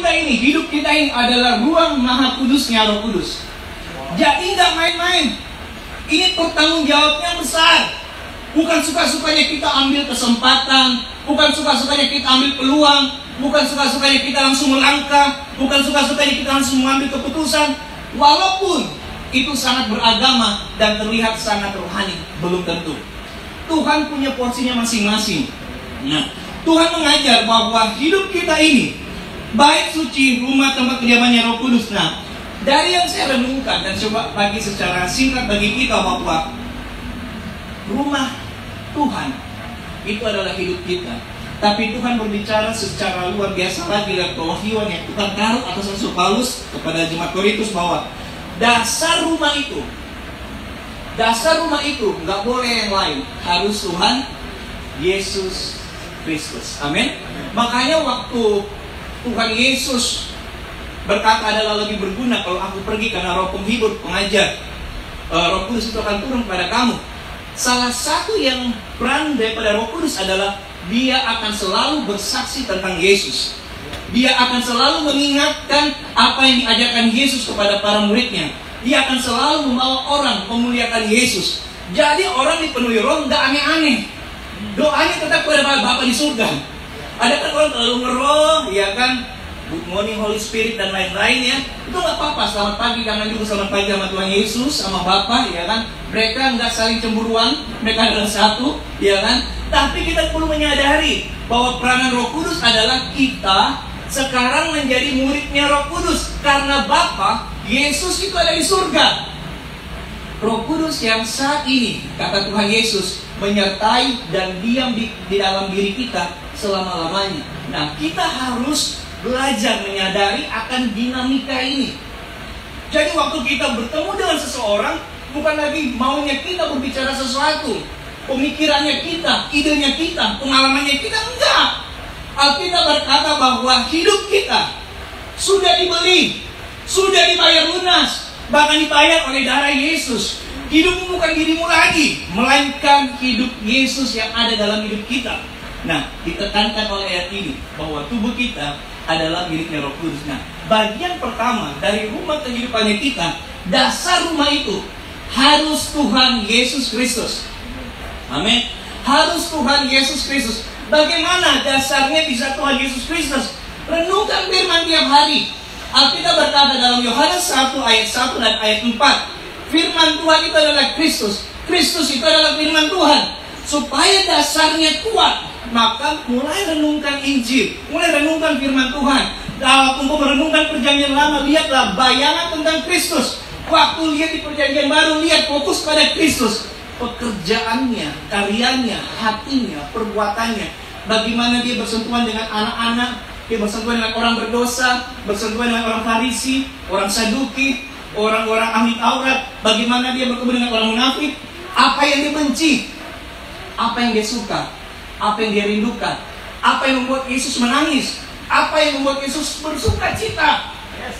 kita ini, hidup kita ini adalah ruang maha kudusnya Roh Kudus. Jadi nggak main-main. Ini pertanggung jawabnya besar. Bukan suka-sukanya kita ambil kesempatan, bukan suka-sukanya kita ambil peluang, bukan suka-sukanya kita langsung melangkah, bukan suka-sukanya kita langsung mengambil keputusan. Walaupun itu sangat beragama dan terlihat sangat rohani, belum tentu. Tuhan punya porsinya masing-masing. Nah, Tuhan mengajar bahwa hidup kita ini baik suci, rumah tempat kediamannya Roh Kudus. Nah, dari yang saya renungkan dan coba bagi secara singkat bagi kita bahwa rumah Tuhan itu adalah hidup kita. Tapi Tuhan berbicara secara luar biasa lagi dari pewahyuan yang Tuhan taruh atas Rasul Paulus kepada jemaat Korintus bahwa dasar rumah itu nggak boleh yang lain, harus Tuhan Yesus Kristus. Amin. Makanya waktu Tuhan Yesus berkata adalah lebih berguna kalau aku pergi karena Roh penghibur, pengajar, Roh Kudus itu akan turun kepada kamu. Salah satu yang peran daripada Roh Kudus adalah dia akan selalu bersaksi tentang Yesus. Dia akan selalu mengingatkan apa yang diajarkan Yesus kepada para muridnya. Dia akan selalu membawa orang memuliakan Yesus. Jadi orang dipenuhi Roh nggak aneh-aneh. Doanya tetap kepada Bapa di surga. Ada kan orang terlalu ngeroh, ya kan? Good morning Holy Spirit dan lain-lain ya. Itu nggak apa-apa. Selamat pagi, kangen juga selamat pagi sama Tuhan Yesus, sama Bapa, ya kan? Mereka nggak saling cemburuan, mereka adalah satu, ya kan? Tapi kita perlu menyadari bahwa peranan Roh Kudus adalah kita sekarang menjadi muridnya Roh Kudus karena Bapa Yesus itu ada di surga. Roh Kudus yang saat ini, kata Tuhan Yesus, menyertai dan diam di dalam diri kita selama-lamanya. Nah, kita harus belajar menyadari akan dinamika ini. Jadi waktu kita bertemu dengan seseorang, bukan lagi maunya kita berbicara sesuatu, pemikirannya kita, idenya kita, pengalamannya kita, enggak. Alkitab berkata bahwa hidup kita sudah dibeli, sudah dibayar lunas, bahkan dibayar oleh darah Yesus. Hidupmu bukan dirimu lagi, melainkan hidup Yesus yang ada dalam hidup kita. Nah, ditekankan oleh ayat ini bahwa tubuh kita adalah miliknya Roh Kudus. Nah, bagian pertama dari rumah kehidupannya kita, dasar rumah itu harus Tuhan Yesus Kristus. Amin. Harus Tuhan Yesus Kristus. Bagaimana dasarnya bisa Tuhan Yesus Kristus? Renungkan firman tiap hari. Alkitab berkata dalam Yohanes 1 ayat 1 dan ayat 4, firman Tuhan itu adalah Kristus. Kristus itu adalah firman Tuhan. Supaya dasarnya kuat, maka mulai renungkan Injil, mulai renungkan firman Tuhan. Untuk merenungkan perjanjian lama, lihatlah bayangan tentang Kristus. Waktu lihat di perjanjian baru, lihat fokus pada Kristus. Pekerjaannya, karyanya, hatinya, perbuatannya. Bagaimana dia bersentuhan dengan anak-anak, dia bersentuhan dengan orang berdosa, bersentuhan dengan orang Farisi, orang Saduki, orang-orang ahli Taurat. Bagaimana dia bertemu dengan orang munafik. Apa yang dia benci, apa yang dia suka, apa yang dia rindukan, apa yang membuat Yesus menangis, apa yang membuat Yesus bersuka cita.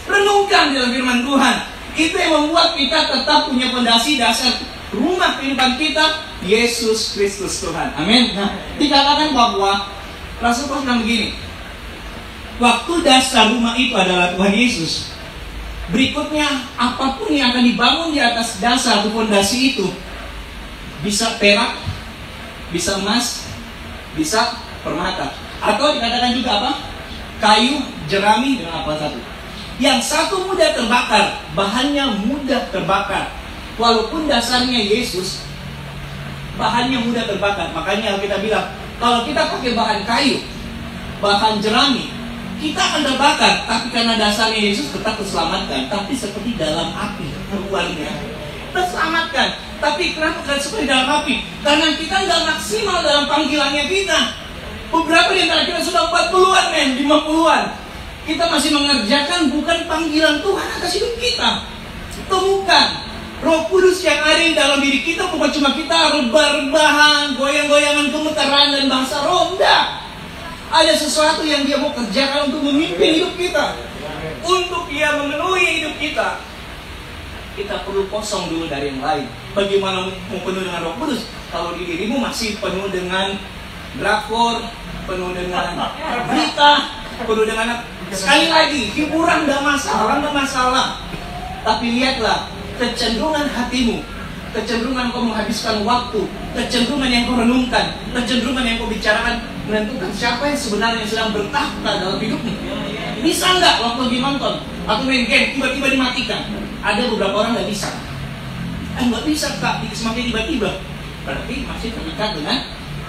Renungkan dalam firman Tuhan. Itu yang membuat kita tetap punya fondasi dasar rumah kehidupan kita, Yesus Kristus Tuhan. Amin. Nah, dikatakan bahwa Rasul Paulus bilang begini, waktu dasar rumah itu adalah Tuhan Yesus, berikutnya apapun yang akan dibangun di atas dasar atau fondasi itu, bisa perak, bisa emas, bisa permata, atau dikatakan juga apa? Kayu, jerami, dengan apa satu. Yang satu mudah terbakar, bahannya mudah terbakar. Walaupun dasarnya Yesus, bahannya mudah terbakar. Makanya kita bilang, kalau kita pakai bahan kayu, bahan jerami, kita akan terbakar. Tapi karena dasarnya Yesus tetap terselamatkan. Tapi seperti dalam api keluarnya, terselamatkan. Tapi kenapa seperti dalam api? Karena kita nggak maksimal dalam panggilannya kita. Beberapa di antara kita sudah 40-an, 50-an. Kita masih mengerjakan bukan panggilan Tuhan atas hidup kita. Temukan Roh Kudus yang ada di dalam diri kita, bukan cuma kita rebah-rebahan, goyang-goyangan, gemetaran dan bahasa roh. Enggak. Ada sesuatu yang dia mau kerjakan untuk memimpin hidup kita, untuk dia memenuhi hidup kita. Kita perlu kosong dulu dari yang lain. Bagaimana mau penuh dengan Roh Kudus kalau di dirimu masih penuh dengan drakor, penuh dengan berita, penuh dengan Sekali lagi, hiburan nggak masalah. Tapi lihatlah kecenderungan hatimu, kecenderungan kau menghabiskan waktu, kecenderungan yang kau renungkan, kecenderungan yang kau bicarakan menentukan siapa yang sebenarnya sedang bertahta dalam hidupmu. Bisa nggak waktu lagi nonton atau main game tiba-tiba dimatikan? Ada beberapa orang nggak bisa. Nggak bisa kak, semakin tiba-tiba. Berarti masih terikat dengan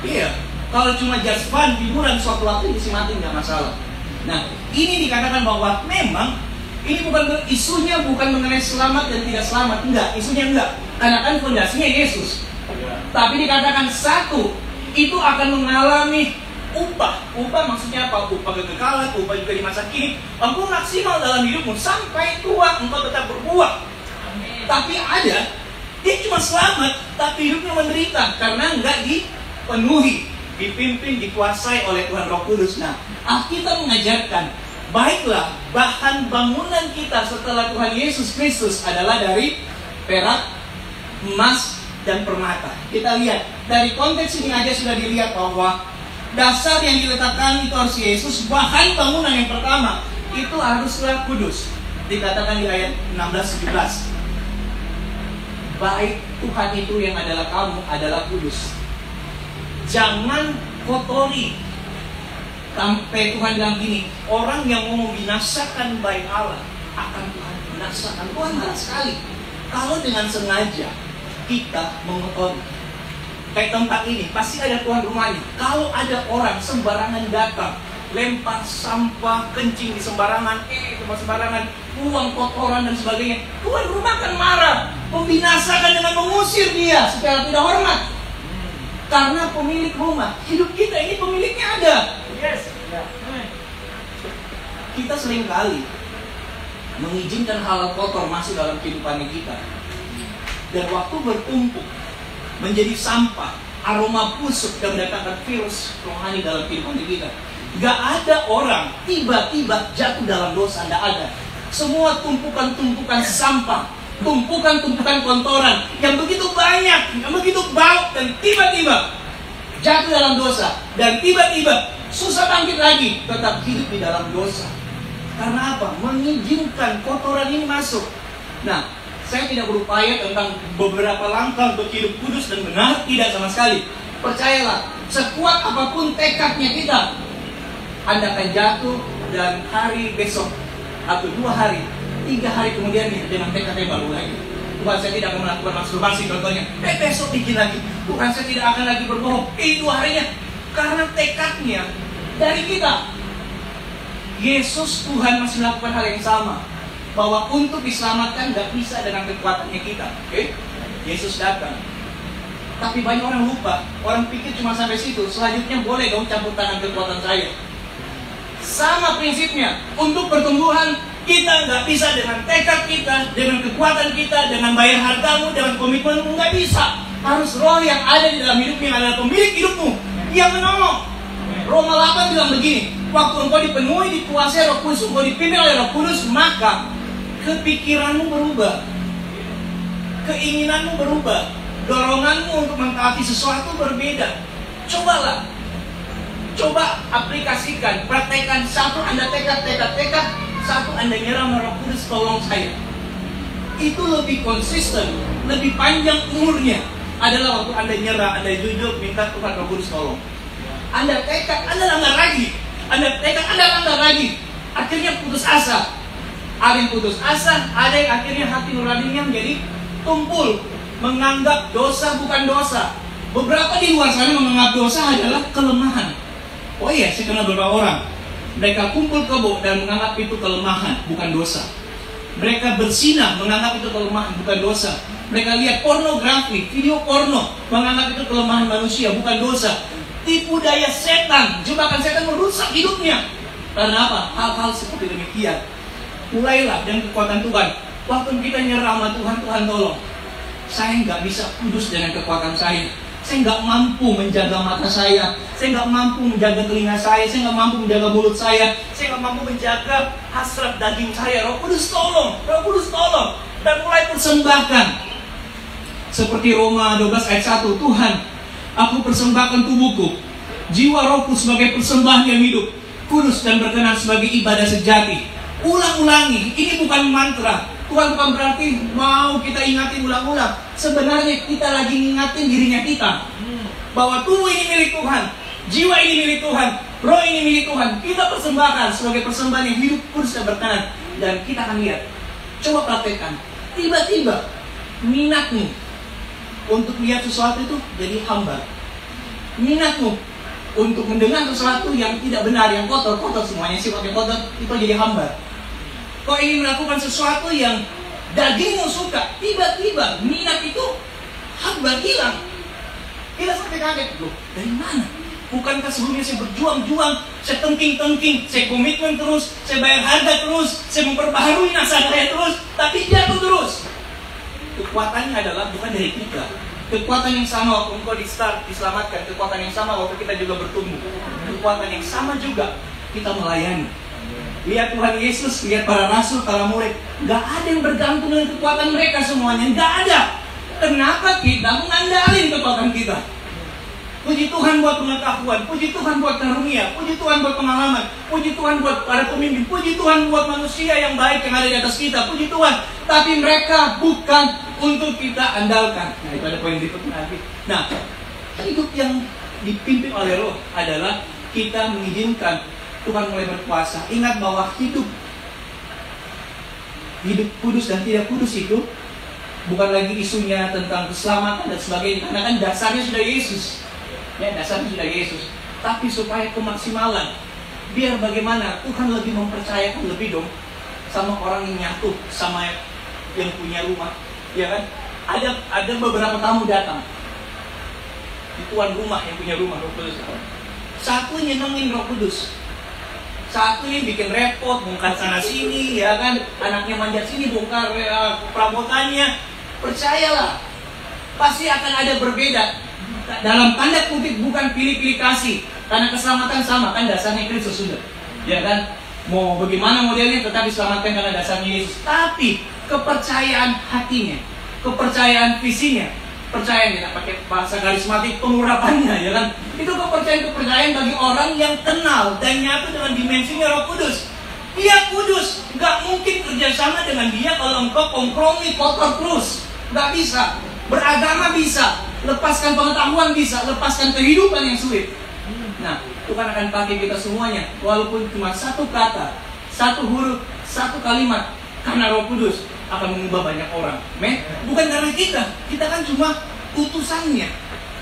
iya. Kalau cuma just fun, hiburan suatu waktu mati nggak masalah. Nah, ini dikatakan bahwa memang ini isunya bukan mengenai selamat dan tidak selamat, enggak, isunya enggak. Karena kan fondasinya Yesus. Tapi dikatakan satu, itu akan mengalami upah. Upah maksudnya apa? Upah kekekalan, upah juga di masa kini. Engkau maksimal dalam hidupmu sampai tua, engkau tetap berbuah. Tapi ada, dia cuma selamat, tapi hidupnya menderita karena enggak dipenuhi, dipimpin, dikuasai oleh Tuhan Roh Kudus. Nah, Alkitab mengajarkan baiklah, bahan bangunan kita setelah Tuhan Yesus Kristus adalah dari perak, emas, dan permata. Kita lihat, dari konteks ini aja sudah dilihat bahwa dasar yang diletakkan itu harus Yesus. Bahan bangunan yang pertama, itu haruslah kudus. Dikatakan di ayat 16-17. Baik Tuhan itu yang adalah kamu adalah kudus. Jangan kotori. Sampai Tuhan bilang gini, orang yang mau membinasakan baik Allah akan Tuhan binasakan. Tuhan marah sekali kalau dengan sengaja kita mengotori. Kayak tempat ini, pasti ada tuan rumahnya. Kalau ada orang sembarangan datang, lempar sampah, kencing di sembarangan, tempat sembarangan, buang kotoran dan sebagainya, tuan rumah akan marah, membinasakan dengan mengusir dia secara tidak hormat. Karena pemilik rumah, hidup kita ini pemiliknya ada. Yes. Kita seringkali mengizinkan hal kotor masuk dalam kehidupan kita. Dan waktu bertumpuk menjadi sampah, aroma busuk dan mendatangkan virus rohani dalam kehidupan kita. Gak ada orang tiba-tiba jatuh dalam dosa, gak ada. Semua tumpukan-tumpukan sampah, tumpukan-tumpukan kotoran yang begitu banyak, yang begitu bau, dan tiba-tiba jatuh dalam dosa. Dan tiba-tiba susah bangkit lagi, tetap hidup di dalam dosa. Karena apa? Mengizinkan kotoran ini masuk. Nah, saya tidak berupaya tentang beberapa langkah untuk hidup kudus dan benar, tidak sama sekali. Percayalah, sekuat apapun tekadnya kita, Anda akan jatuh dan hari besok atau 2 hari, 3 hari kemudian dengan tekad yang baru lagi. Tuhan, saya tidak akan melakukan masturbasi contohnya. Besok bikin lagi. Tuhan, saya tidak akan lagi berbohong. 2 harinya. Karena tekadnya dari kita. Yesus Tuhan masih melakukan hal yang sama. Bahwa untuk diselamatkan gak bisa dengan kekuatannya kita. Oke? Yesus datang. Tapi banyak orang lupa. Orang pikir cuma sampai situ. Selanjutnya boleh dong campur tangan kekuatan saya. Sama prinsipnya. Untuk pertumbuhan kita gak bisa dengan tekad kita, dengan kekuatan kita, dengan bayar hargamu, dengan komitmenmu. Gak bisa. Harus roh yang ada di dalam hidupmu, yang adalah pemilik hidupmu, yang menolong. Roma 8 bilang begini, waktu engkau dipenuhi, dikuasai Roh Kudus, engkau dipimpin oleh Roh Kudus, maka kepikiranmu berubah, keinginanmu berubah, doronganmu untuk mentaati sesuatu berbeda. Coba aplikasikan, praktekkan. Satu, Anda tekad, satu, Anda nyerah sama Roh Kudus, tolong saya. Itu lebih konsisten, lebih panjang umurnya adalah waktu Anda nyerah, Anda jujur minta Tuhan Roh Kudus tolong. Anda tekad, Anda langgar lagi. Anda tekad, Anda langgar lagi. Akhirnya putus asa. Ada yang putus asa, ada yang akhirnya hati nuraninya menjadi tumpul, menganggap dosa bukan dosa. Beberapa di luar sana menganggap dosa adalah kelemahan. Oh iya, saya kenal beberapa orang. Mereka kumpul kebo dan menganggap itu kelemahan, bukan dosa. Mereka bersinah, menganggap itu kelemahan, bukan dosa. Mereka lihat pornografi, video porno, menganggap itu kelemahan manusia, bukan dosa. Tipu daya setan, jebakan setan merusak hidupnya. Karena apa? Hal-hal seperti demikian. Mulailah dengan kekuatan Tuhan. Waktu kita nyerah sama Tuhan, Tuhan tolong. Saya nggak bisa kudus dengan kekuatan saya. Saya nggak mampu menjaga mata saya. Saya nggak mampu menjaga telinga saya. Saya nggak mampu menjaga mulut saya. Saya nggak mampu menjaga hasrat daging saya. Roh Kudus tolong. Roh Kudus tolong. Dan mulai persembahkan. Seperti Roma 12 ayat 1. Tuhan, aku persembahkan tubuhku, jiwa rohku sebagai persembahan yang hidup. kudus dan berkenan sebagai ibadah sejati. Ulang-ulangi, ini bukan mantra. Tuhan bukan berarti mau kita ingatin ulang-ulang. Sebenarnya kita lagi ngingatin dirinya kita bahwa tubuh ini milik Tuhan, jiwa ini milik Tuhan, roh ini milik Tuhan. Kita persembahkan sebagai persembahan yang hidup, kudus dan berkenan. Dan kita akan lihat, coba praktekkan, tiba-tiba minatmu untuk lihat sesuatu itu jadi hambar. Minatmu untuk mendengar sesuatu yang tidak benar, yang kotor semuanya sifatnya kotor, itu jadi hambar. Kau ingin melakukan sesuatu yang dagingmu suka, tiba-tiba minat itu hambar, hilang. Kita sampai kaget, loh, dari mana? Bukankah sebelumnya saya berjuang-juang, saya tengking-tengking, saya komitmen terus, saya bayar harga terus, saya memperbaharui nasabah saya terus, tapi jatuh terus. Kekuatannya adalah bukan dari kita. Kekuatan yang sama waktu engkau diselamatkan, kekuatan yang sama waktu kita juga bertumbuh, kekuatan yang sama juga kita melayani. Lihat Tuhan Yesus, lihat para rasul, para murid, gak ada yang bergantung dengan kekuatan mereka semuanya, gak ada. Kenapa kita mengandalkan kekuatan kita? Puji Tuhan buat pengetahuan, puji Tuhan buat karunia, puji Tuhan buat pengalaman, puji Tuhan buat para pemimpin, puji Tuhan buat manusia yang baik yang ada di atas kita, puji Tuhan. Tapi mereka bukan untuk kita andalkan. Nah, itu ada poin berikutnya nanti. Nah, hidup yang dipimpin oleh Roh adalah kita mengizinkan Tuhan mulai berkuasa. Ingat bahwa hidup kudus dan tidak kudus itu bukan lagi isunya tentang keselamatan dan sebagainya, karena kan dasarnya sudah Yesus. Ya, dasarnya sudah Yesus. Tapi supaya kemaksimalan, biar bagaimana Tuhan lebih mempercayakan lebih dong sama orang yang nyatu, sama yang punya rumah, ya kan? Ada beberapa tamu datang di tuan rumah yang punya rumah Roh Kudus. Satu nyenengin Roh Kudus, satu nih bikin repot, bongkar sana sini, ya kan? Anaknya manjat sini, bongkar perabotannya. Percayalah, pasti akan ada berbeda. Dalam tanda kutip bukan pilih-pilih kasih, karena keselamatan sama kan dasarnya Kristus sudah, ya kan? Mau bagaimana modelnya tetap diselamatkan karena dasarnya Yesus. Tapi kepercayaan hatinya, kepercayaan visinya, percaya kita pakai bahasa karismatik, pengurapannya, ya kan? Itu kepercayaan bagi orang yang kenal dan nyatu dengan dimensinya Roh Kudus. Dia kudus, gak mungkin kerjasama dengan dia kalau engkau kompromi kotor terus. Gak bisa. Beragama bisa, lepaskan pengetahuan bisa, lepaskan kehidupan yang sulit. Nah, Tuhan akan pakai kita semuanya, walaupun cuma satu kata, satu huruf, satu kalimat, karena Roh Kudus akan mengubah banyak orang. Bukan karena kita kan cuma utusannya.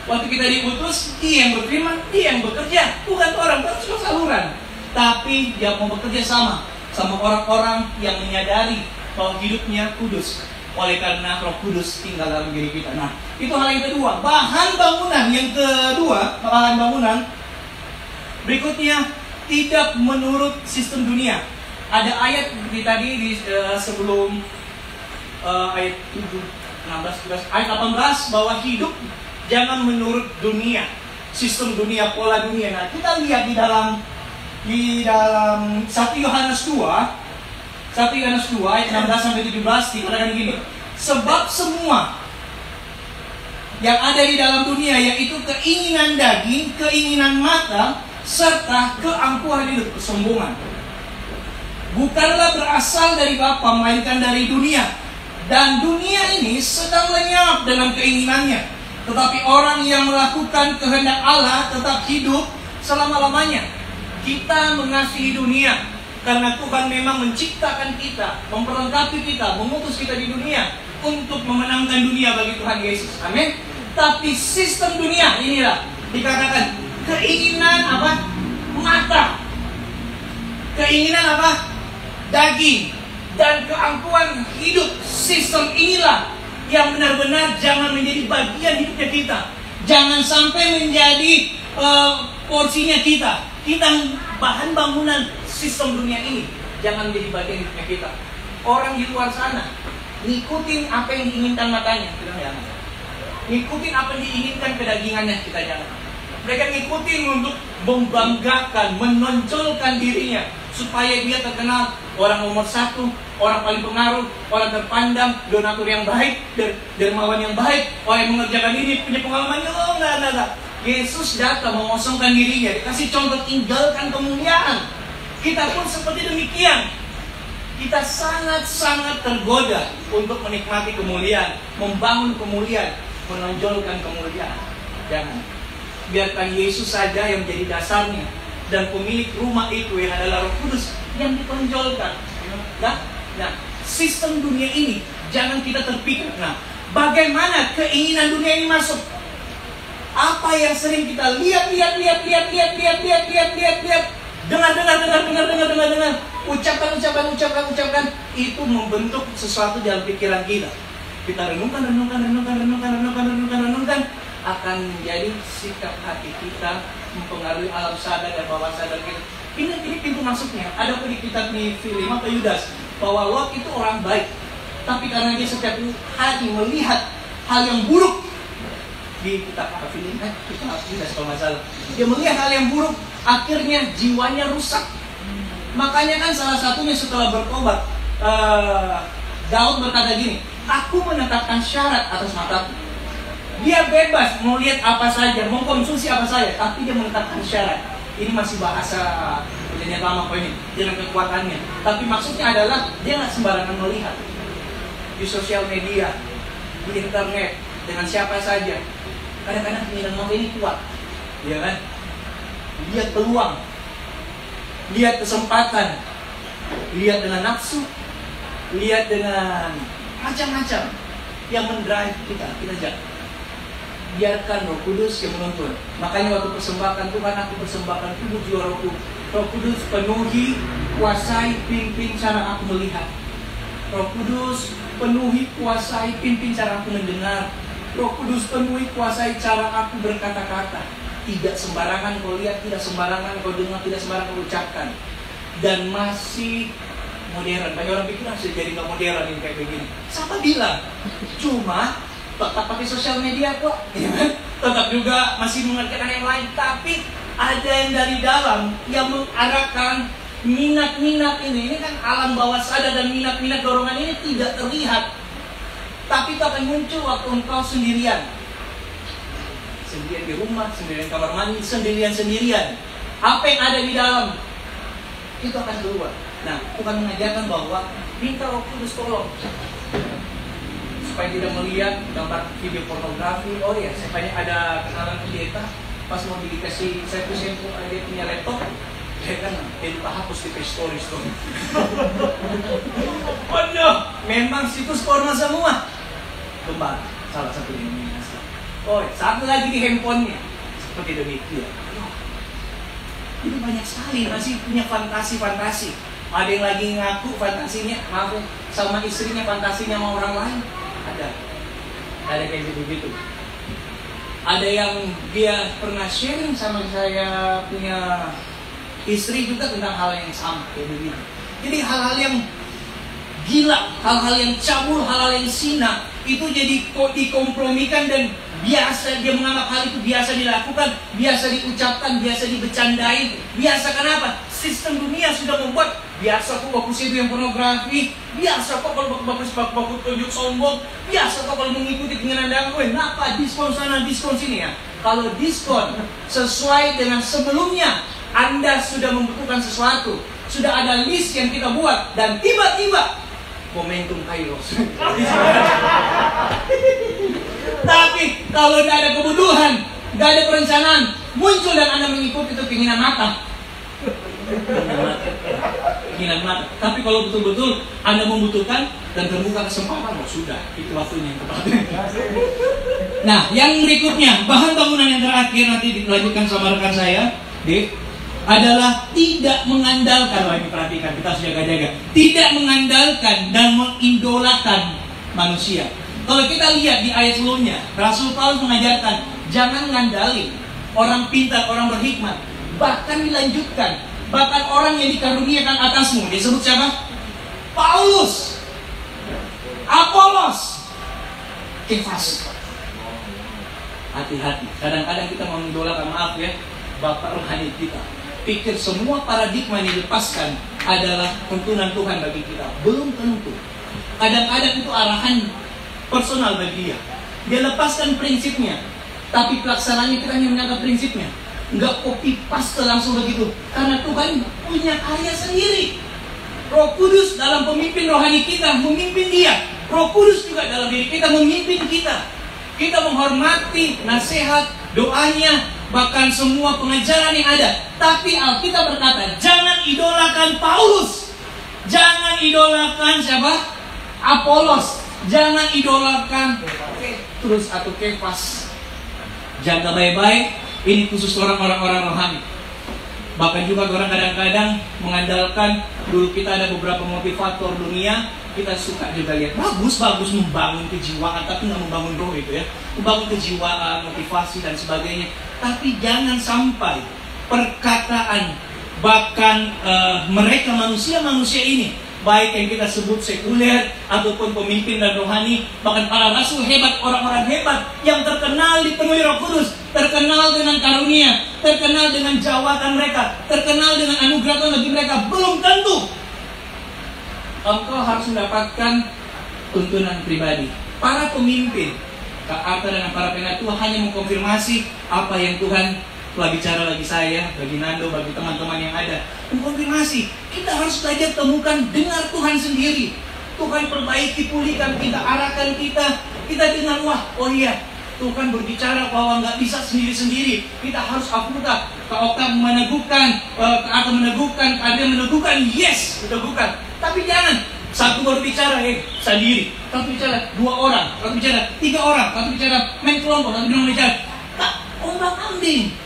Waktu kita diutus, dia yang berfirman, dia yang bekerja, bukan orang, bukan cuma saluran. Tapi dia mau bekerja sama orang-orang yang menyadari bahwa hidupnya kudus. Oleh karena Roh Kudus tinggal dalam diri kita. Nah, itu hal yang kedua. Bahan bangunan yang kedua, bahan bangunan berikutnya tidak menurut sistem dunia. Ada ayat seperti tadi di sebelum ayat 7, 16, 17, ayat 18 bahwa hidup jangan menurut dunia, sistem dunia, pola dunia. Nah, kita lihat di dalam 1 Yohanes 2 ayat 16 sampai 17 dikatakan gini, sebab semua yang ada di dalam dunia, yaitu keinginan daging, keinginan mata, serta keangkuhan hidup, kesombongan, bukanlah berasal dari Bapa, melainkan dari dunia. Dan dunia ini sedang lenyap dengan keinginannya. Tetapi orang yang melakukan kehendak Allah tetap hidup selama-lamanya. Kita mengasihi dunia karena Tuhan memang menciptakan kita, memperlengkapi kita, mengutus kita di dunia untuk memenangkan dunia bagi Tuhan Yesus. Amin. Tapi sistem dunia inilah dikatakan keinginan apa? Mata. Keinginan apa? Daging dan keangkuhan hidup. Sistem inilah yang benar-benar jangan menjadi bagian hidupnya kita. Jangan sampai menjadi porsinya kita. Kita bahan bangunan sistem dunia ini jangan menjadi bagian hidupnya kita. Orang di luar sana ngikutin apa yang diinginkan matanya, kita jangan. Ngikutin apa yang diinginkan kedagingannya, kita jangan. Mereka ngikutin untuk membanggakan, menonjolkan dirinya supaya dia terkenal orang nomor satu, orang paling pengaruh, orang terpandang, donatur yang baik, dermawan yang baik, orang yang mengerjakan ini, punya pengalaman. Oh, enggak. Yesus datang mengosongkan dirinya, dikasih contoh tinggalkan kemuliaan. Kita pun seperti demikian. Kita sangat-sangat tergoda untuk menikmati kemuliaan, membangun kemuliaan, menonjolkan kemuliaan. Jangan. Biarkan Yesus saja yang menjadi dasarnya, dan pemilik rumah itu yang adalah Roh Kudus yang ditonjolkan. Nah, sistem dunia ini jangan kita terpikir. Nah, bagaimana keinginan dunia ini masuk? Apa yang sering kita lihat, dengar, ucapkan, itu membentuk sesuatu dalam pikiran kita. Kita renungkan, akan menjadi sikap hati kita, mempengaruhi alam sadar dan bawah sadar kita. Ini pintu masuknya. Ada di kitab di Filipi atau Yudas bahwa Lot itu orang baik, tapi karena dia setiap hari melihat hal yang buruk di kitab Filipi, Yudas kalau nggak salah, dia melihat hal yang buruk, akhirnya jiwanya rusak. Makanya kan salah satunya setelah bertobat, Daud berkata gini, aku menetapkan syarat atas mataku. Dia bebas mau lihat apa saja, mau konsumsi apa saja, tapi dia menetapkan syarat. Ini masih bahasa perjanjian lama kok ini, dengan kekuatannya. Tapi maksudnya adalah dia nggak sembarangan melihat di sosial media, di internet, dengan siapa saja. Kadang-kadang keinginan mau ini kuat, ya kan? Lihat peluang, lihat kesempatan, lihat dengan nafsu, lihat dengan macam-macam yang mendrive kita jangan. Biarkan Roh Kudus yang menuntun. Makanya waktu persembahkan Tuhan, aku persembahkan tubuh jiwa rohku. Roh Kudus penuhi, kuasai, pimpin cara aku melihat. Roh Kudus penuhi, kuasai, pimpin cara aku mendengar. Roh Kudus penuhi, kuasai cara aku berkata-kata. Tidak sembarangan kau lihat, tidak sembarangan kau dengar, tidak sembarangan kau ucapkan. Dan masih modern. Banyak orang pikir sudah jadi nggak modern ini kayak begini. Siapa bilang? Cuma tetap pakai sosial media kok, ya kan? Tetap juga masih mengerjakan yang lain, tapi ada yang dari dalam yang mengarahkan minat-minat ini kan alam bawah sadar, dan minat-minat dorongan ini tidak terlihat, tapi itu akan muncul waktu engkau sendirian di rumah, sendirian kamar mandi, sendirian. Apa yang ada di dalam itu akan keluar. Nah, Tuhan mengajarkan bahwa minta Roh Kudus tolong supaya tidak melihat gambar video pornografi. Oh ya, saya tanya ada kenalan pendeta, pas mau dikasih saya dia punya laptop, dia kan dia lupa hapus di stories dong. Oh no, memang situs porno semua. Gembala, salah satu denominasi. Oh, satu lagi di handphonenya, seperti demikian. Ini banyak sekali masih punya fantasi. Ada yang lagi ngaku fantasinya, maaf sama istrinya, fantasinya sama orang lain. Ada kayak gitu. Ada yang dia pernah sharing sama saya punya istri juga tentang hal yang sama kayak begitu. Jadi hal-hal yang gila, hal-hal yang cabul, hal-hal yang sina itu jadi dikompromikan dan biasa. Dia menganggap hal itu biasa dilakukan, biasa diucapkan, biasa dibecandai. Biasa kenapa? Sistem dunia sudah membuat biasa kok bagus itu yang pornografi, biasa kok kalau bagus tunjuk sombong, biasa kok kalau mengikuti keinginan dan gue. Kenapa diskon sana diskon sini ya? Kalau diskon sesuai dengan sebelumnya, Anda sudah membutuhkan sesuatu, sudah ada list yang kita buat, dan tiba-tiba momentum kairos. Tapi kalau tidak ada kebutuhan, tidak ada perencanaan, muncul dan Anda mengikuti itu keinginan mata. Tapi kalau betul-betul Anda membutuhkan dan terbuka kesempatan, sudah, itu waktunya yang tepat. Nah, yang berikutnya, bahan bangunan yang terakhir nanti dilanjutkan sama rekan saya, adalah tidak mengandalkan. Ini perhatikan, kita harus jaga-jaga. Tidak mengandalkan dan mengidolakan manusia. Kalau kita lihat di ayat sebelumnya, Rasul Paulus mengajarkan jangan ngandalin orang pintar, orang berhikmat. Bahkan dilanjutkan, bahkan orang yang dikaruniakan atasmu. Disebut siapa? Paulus, Apolos, Kefas. Hati-hati. Kadang-kadang kita mengidolakan, maaf ya, bapak rohani kita. Pikir semua paradigma yang dilepaskan adalah tuntunan Tuhan bagi kita. Belum tentu. Kadang-kadang itu arahan personal bagi dia. Dia lepaskan prinsipnya. Tapi pelaksanaannya kita hanya menangkap prinsipnya. Nggak copy paste langsung begitu. Karena Tuhan punya karya sendiri. Roh Kudus dalam pemimpin rohani kita memimpin dia. Roh Kudus juga dalam diri kita memimpin kita. Kita menghormati nasihat, doanya, bahkan semua pengajaran yang ada. Tapi Alkitab berkata, jangan idolakan Paulus. Jangan idolakan siapa? Apolos. Jangan idolakan Petrus atau Kefas. Jaga baik-baik. Ini khusus orang-orang rohani. Bahkan juga orang kadang-kadang mengandalkan, dulu kita ada beberapa motivator dunia, kita suka juga lihat bagus membangun kejiwaan, tapi nggak membangun roh itu ya, membangun kejiwaan, motivasi dan sebagainya. Tapi jangan sampai perkataan bahkan mereka manusia ini, baik yang kita sebut sekuler ataupun pemimpin dan rohani, bahkan para rasul hebat, orang-orang hebat yang terkenal dipenuhi Roh Kudus, terkenal dengan karunia, terkenal dengan jawatan mereka, terkenal dengan anugerah Tuhan bagi mereka, belum tentu engkau harus mendapatkan tuntunan pribadi. Para pemimpin, Kak Arta dan para penatua hanya mengkonfirmasi apa yang Tuhan telah bicara bagi saya, bagi Nando, bagi teman-teman yang ada. Mengkonfirmasi, kita harus belajar temukan, dengar Tuhan sendiri. Tuhan perbaiki, pulihkan kita, arahkan kita. Kita dengar, wah, oh iya, Tuhan berbicara bahwa nggak bisa sendiri-sendiri. Kita harus akurat. Kak Okta meneguhkan, Kak Arta meneguhkan, Kak Adrian meneguhkan, yes, meneguhkan. Tapi jangan satu baru bicara, sendiri. Satu bicara 2 orang, satu bicara 3 orang, satu bicara main kelompok, satu bicara tak ombak-ambing.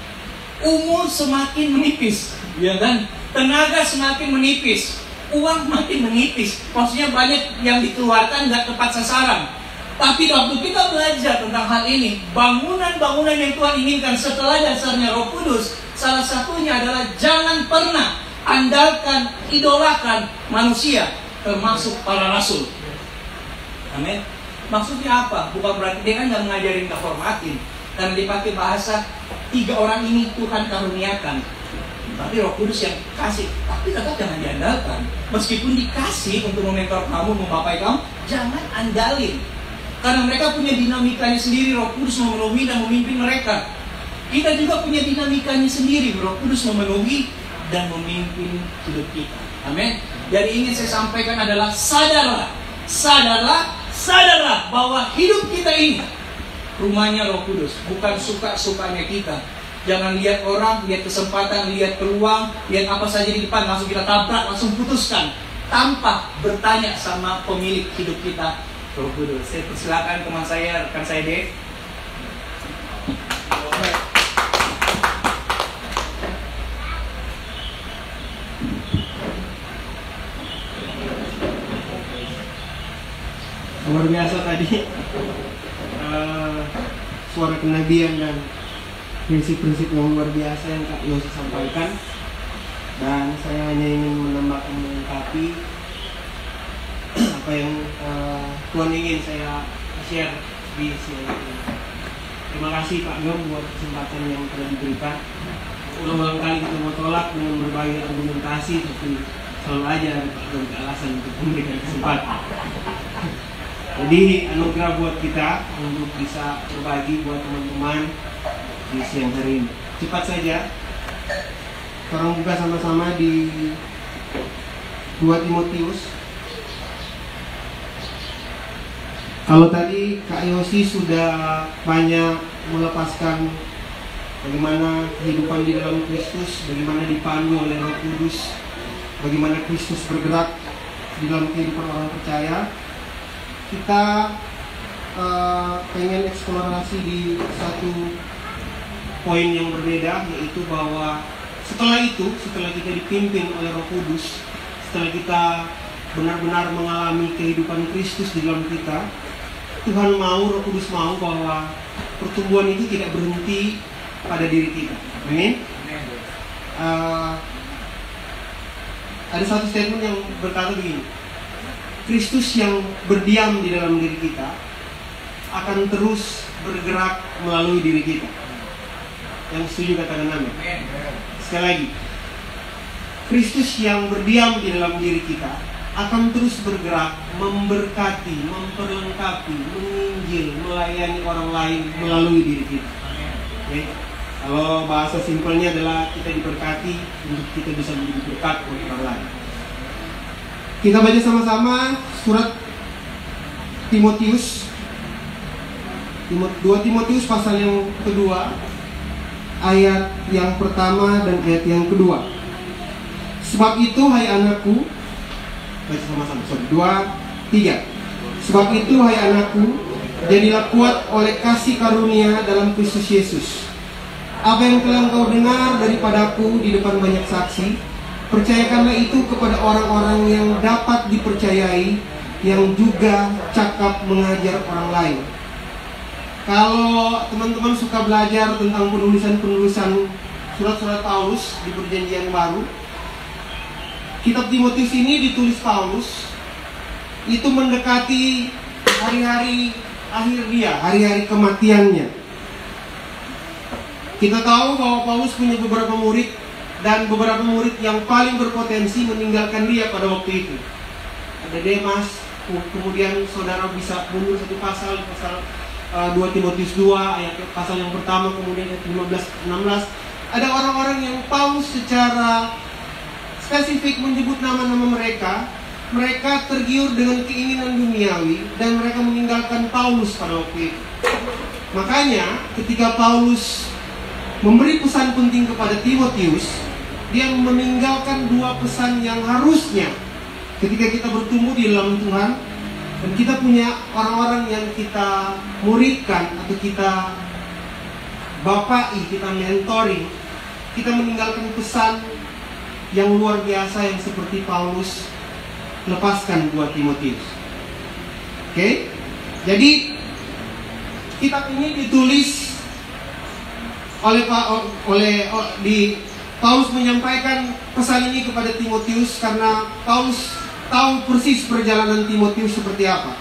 Umur semakin menipis, ya kan? Tenaga semakin menipis, uang makin menipis. Maksudnya banyak yang dikeluarkan nggak tepat sasaran. Tapi waktu kita belajar tentang hal ini, bangunan-bangunan yang Tuhan inginkan setelah dasarnya Roh Kudus, salah satunya adalah jangan pernah andalkan, idolakan manusia, termasuk para rasul. Amin. Maksudnya apa? Bukan berarti dia kan nggak mengajarin, nggak hormatin. Karena dipakai bahasa 3 orang ini Tuhan karuniakan. Tapi Roh Kudus yang kasih, tapi tetap jangan diandalkan. Meskipun dikasih untuk mementor kamu, membapai kamu, jangan andalin. Karena mereka punya dinamikanya sendiri. Roh Kudus memenuhi dan memimpin mereka. Kita juga punya dinamikanya sendiri. Roh Kudus memenuhi dan memimpin hidup kita. Amin. Jadi ingin saya sampaikan adalah sadarlah bahwa hidup kita ini rumahnya Roh Kudus, bukan suka-sukanya kita. Jangan lihat orang, lihat kesempatan, lihat peluang, lihat apa saja di depan, langsung kita tabrak, langsung putuskan, tanpa bertanya sama pemilik hidup kita, Roh Kudus. Saya persilakan teman saya, rekan saya Dave. Luar biasa tadi suara kenabian dan prinsip-prinsip yang luar biasa yang Kak Yosi sampaikan. Dan saya hanya ingin menambahkan, melengkapi apa yang Tuhan ingin saya share di sini. Terima kasih Pak Gem buat kesempatan yang telah diberikan. Ulang-ulang kali kita mau tolak dengan berbagai argumentasi, tapi selalu aja Pak Gem alasan untuk memberikan kesempatan. Jadi anugerah buat kita untuk bisa berbagi buat teman-teman di siang hari ini. Cepat saja, orang buka sama-sama di 2 Timotius. Kalau tadi Kak Yosi sudah banyak melepaskan bagaimana kehidupan di dalam Kristus, bagaimana dipandu oleh Roh Kudus, bagaimana Kristus bergerak di dalam kehidupan orang percaya. Kita pengen eksplorasi di satu poin yang berbeda, yaitu bahwa setelah kita dipimpin oleh Roh Kudus, setelah kita benar-benar mengalami kehidupan Kristus di dalam kita, Tuhan mau, Roh Kudus mau bahwa pertumbuhan itu tidak berhenti pada diri kita. Amin. Ada satu statement yang berkata begini: Kristus yang berdiam di dalam diri kita akan terus bergerak melalui diri kita. Yang setuju katakan amin. Sekali lagi, Kristus yang berdiam di dalam diri kita akan terus bergerak, memberkati, memperlengkapi, menginjil, melayani orang lain melalui diri kita. Oke. Kalau bahasa simpelnya adalah kita diberkati untuk kita bisa menjadi berkat untuk orang lain. Kita baca sama-sama surat Timotius, 2 Timotius pasal yang kedua, ayat yang pertama dan ayat yang kedua. Sebab itu hai anakku, baca sama-sama, 2, 3. Sebab itu hai anakku, jadilah kuat oleh kasih karunia dalam Kristus Yesus. Apa yang telah engkau dengar daripadaku di depan banyak saksi, percayakanlah itu kepada orang-orang yang dapat dipercayai, yang juga cakap mengajar orang lain. Kalau teman-teman suka belajar tentang penulisan surat-surat Paulus di Perjanjian Baru, kitab Timotius ini ditulis Paulus itu mendekati hari-hari akhir dia, hari-hari kematiannya. Kita tahu bahwa Paulus punya beberapa murid, dan beberapa murid yang paling berpotensi meninggalkan dia pada waktu itu. Ada Demas, kemudian saudara bisa mundur satu pasal 2 Timotius 2 ayat pasal yang pertama, kemudian ayat 15-16. Ada orang-orang yang Paulus secara spesifik menyebut nama-nama mereka. Mereka tergiur dengan keinginan duniawi dan mereka meninggalkan Paulus pada waktu itu. Makanya ketika Paulus memberi pesan penting kepada Timotius, dia meninggalkan 2 pesan yang harusnya ketika kita bertumbuh di dalam Tuhan dan kita punya orang-orang yang kita muridkan atau kita bapai, kita mentoring, kita meninggalkan pesan yang luar biasa yang seperti Paulus lepaskan buat Timotius. Oke? Jadi kitab ini ditulis Paulus menyampaikan pesan ini kepada Timotius karena Paulus tahu persis perjalanan Timotius seperti apa.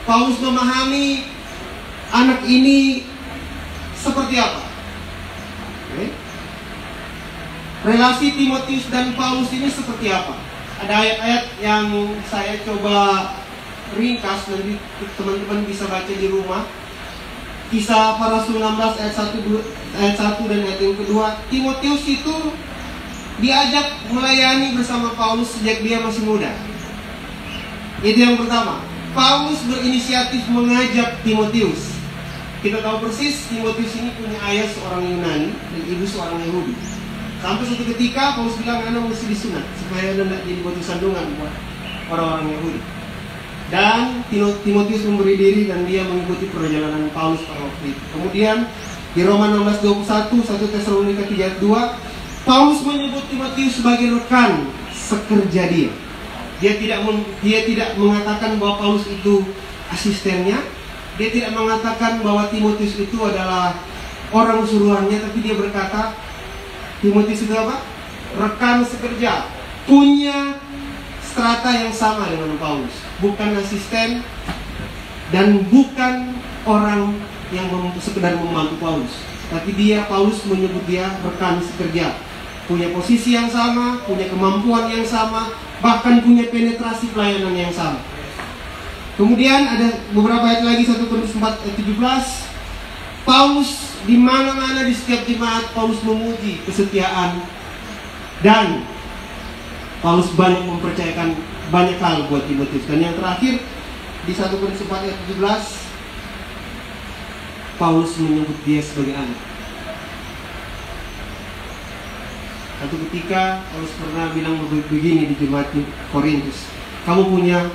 Paulus memahami anak ini seperti apa. Okay. Relasi Timotius dan Paulus ini seperti apa. Ada ayat-ayat yang saya coba ringkas, nanti teman-teman bisa baca di rumah. Kisah para Rasul 16 ayat 1 dan ayat yang kedua. Timotius itu diajak melayani bersama Paulus sejak dia masih muda. Itu yang pertama. Paulus berinisiatif mengajak Timotius. Kita tahu persis Timotius ini punya ayah seorang Yunani dan ibu seorang Yahudi. Sampai suatu ketika Paulus bilang anak mesti disunat supaya anda tidak jadi batu sandungan buat orang-orang Yahudi. Dan Timotius memberi diri dan dia mengikuti perjalanan Paulus pada waktu itu. Kemudian di Roma 16:21, 1 Tesalonika 3 ayat 2, Paulus menyebut Timotius sebagai rekan sekerja dia. Dia tidak mengatakan bahwa Paulus itu asistennya. Dia tidak mengatakan bahwa Timotius itu adalah orang suruhannya, tapi dia berkata Timotius itu apa? Rekan sekerja, punya strata yang sama dengan Paulus, bukan asisten dan bukan orang yang sekedar membantu Paulus, tapi Paulus menyebut dia rekan sekerja, punya posisi yang sama, punya kemampuan yang sama, bahkan punya penetrasi pelayanan yang sama. Kemudian ada beberapa ayat lagi, 1 Korintus 4 ayat 17. Paulus di mana-mana di setiap jemaat Paulus memuji kesetiaan dan Paulus banyak mempercayakan banyak hal buat Timotius. Dan yang terakhir di 1 Korintus 4 ayat 17, Paulus menyebut dia sebagai anak. Satu ketika Paulus pernah bilang begini di jemaat Korintus, kamu punya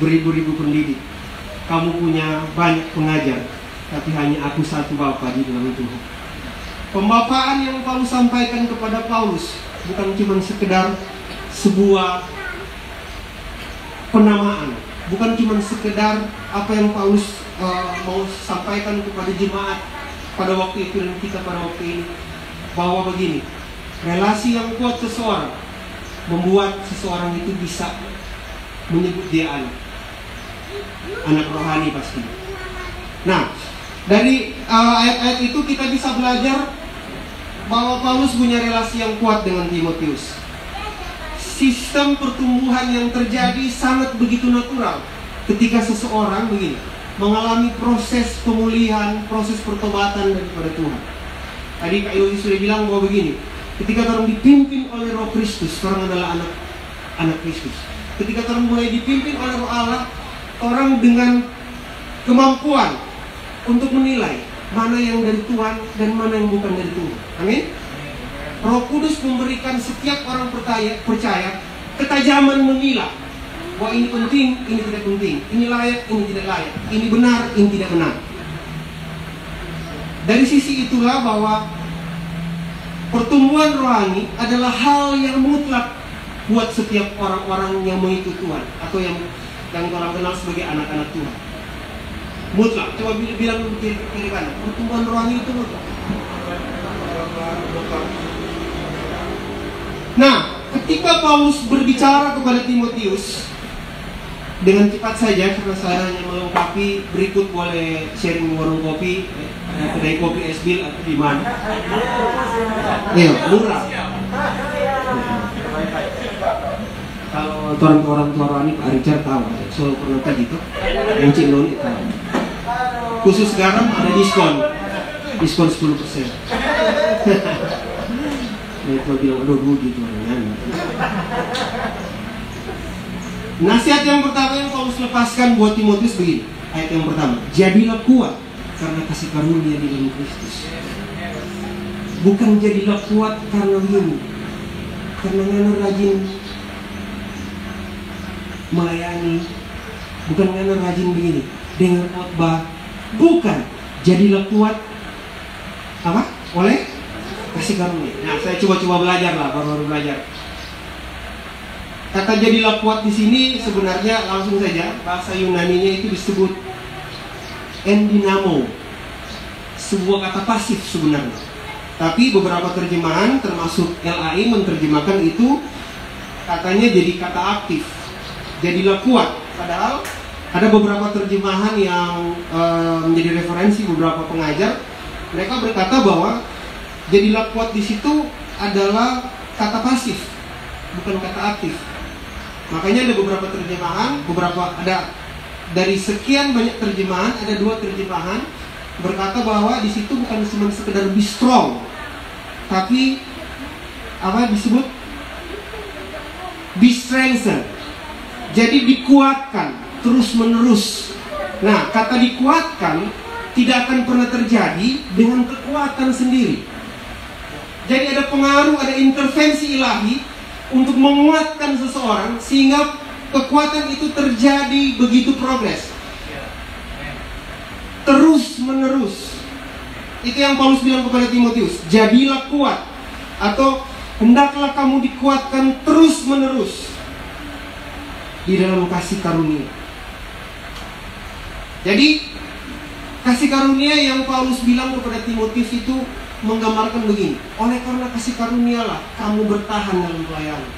beribu-ribu pendidik, kamu punya banyak pengajar, tapi hanya aku satu Bapa di dalam Tuhan. Pembapaan yang Paulus sampaikan kepada Paulus bukan cuma sekedar sebuah penamaan, bukan cuma sekedar apa yang Paulus mau sampaikan kepada jemaat pada waktu itu dan kita pada waktu ini, bahwa begini, relasi yang kuat seseorang membuat seseorang itu bisa menyebut dia anak rohani pasti. Nah, dari ayat-ayat itu kita bisa belajar bahwa Paulus punya relasi yang kuat dengan Timotius. Sistem pertumbuhan yang terjadi sangat begitu natural ketika seseorang begini, mengalami proses pemulihan, proses pertobatan daripada Tuhan. Tadi Kak Yosi sudah bilang bahwa begini, ketika orang dipimpin oleh Roh Kristus, orang adalah anak Kristus. Ketika orang mulai dipimpin oleh Roh Allah, orang dengan kemampuan untuk menilai mana yang dari Tuhan dan mana yang bukan dari Tuhan. Amin. Roh Kudus memberikan setiap orang percaya ketajaman memilah bahwa ini penting, ini tidak penting, ini layak, ini tidak layak, ini benar, ini tidak benar. Dari sisi itulah bahwa pertumbuhan rohani adalah hal yang mutlak buat setiap orang-orang yang mengikut Tuhan atau yang orang kenal sebagai anak-anak Tuhan. Mutlak. Coba bilang kiri kanan. Pertumbuhan rohani itu mutlak. Nah, ketika Paulus berbicara kepada Timotius dengan cepat saja, karena saya hanya melengkapi, berikut boleh sharing warung kopi, kedai kopi Esbil atau di mana? Iya, murah. Kalau orang rohani Pak Richard tahu, so pernah tadi itu, yang Cindoni tahu. Khusus garam ada diskon 10%. Kalau bilang aduh rugi tuh orangnya. Nasihat yang pertama yang Paulus lepaskan buat Timotius begini, ayat yang pertama, jadilah kuat karena kasih karunia di dalam Kristus. Bukan jadilah kuat karena ini, karena ngana rajin melayani, bukan ngana rajin begini, dengar khotbah, bukan. Jadilah kuat apa? Oleh kasih karunia. Nah, saya coba belajar lah, baru belajar. Kata jadilah kuat di sini sebenarnya langsung saja bahasa Yunaninya itu disebut endinamo, sebuah kata pasif sebenarnya. Tapi beberapa terjemahan termasuk LAI menerjemahkan itu katanya jadi kata aktif. Jadilah kuat. Padahal ada beberapa terjemahan yang menjadi referensi beberapa pengajar, mereka berkata bahwa jadilah kuat di situ adalah kata pasif, bukan kata aktif. Makanya ada beberapa terjemahan, ada dari sekian banyak terjemahan, ada 2 terjemahan berkata bahwa di situ bukan cuma sekedar be strong, tapi apa disebut be strengthened. Jadi dikuatkan terus menerus. Nah, kata dikuatkan tidak akan pernah terjadi dengan kekuatan sendiri. Jadi ada pengaruh, ada intervensi ilahi untuk menguatkan seseorang sehingga kekuatan itu terjadi begitu progres. Terus menerus. Itu yang Paulus bilang kepada Timotius, jadilah kuat atau hendaklah kamu dikuatkan terus menerus di dalam kasih karunia. Jadi kasih karunia yang Paulus bilang kepada Timotius itu menggambarkan begini, oleh karena kasih karunialah kamu bertahan dalam pelayanan.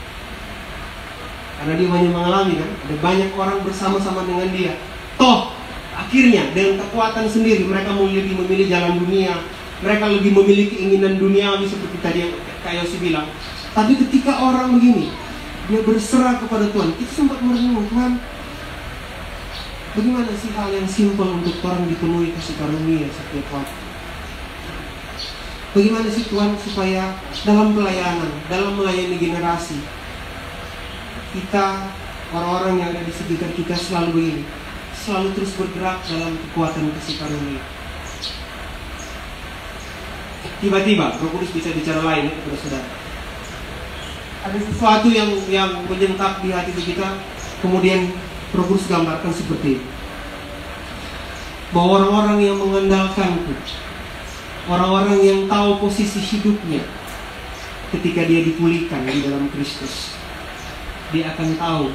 Karena dia banyak mengalami kan, ada banyak orang bersama-sama dengan dia. Toh akhirnya dengan kekuatan sendiri mereka lebih memilih jalan dunia, mereka lebih memilih keinginan duniawi seperti tadi yang Kak Yosi bilang. Tapi ketika orang begini, dia berserah kepada Tuhan, itu sempat merenung, Tuhan, bagaimana sih hal yang simpel untuk orang dipenuhi kasih karunia setiap waktu? Bagaimana sih Tuhan supaya dalam pelayanan, dalam melayani generasi, kita, orang-orang yang ada di sekitar kita selalu begini, selalu terus bergerak dalam kekuatan kasih karunia. Tiba-tiba Roh Kudus bisa bicara lain kepada saudara. Ada sesuatu yang menyentak di hati kita, kemudian Roh Kudus gambarkan seperti ini, bahwa orang-orang yang mengandalkanku, orang-orang yang tahu posisi hidupnya ketika dia dipulihkan di dalam Kristus, dia akan tahu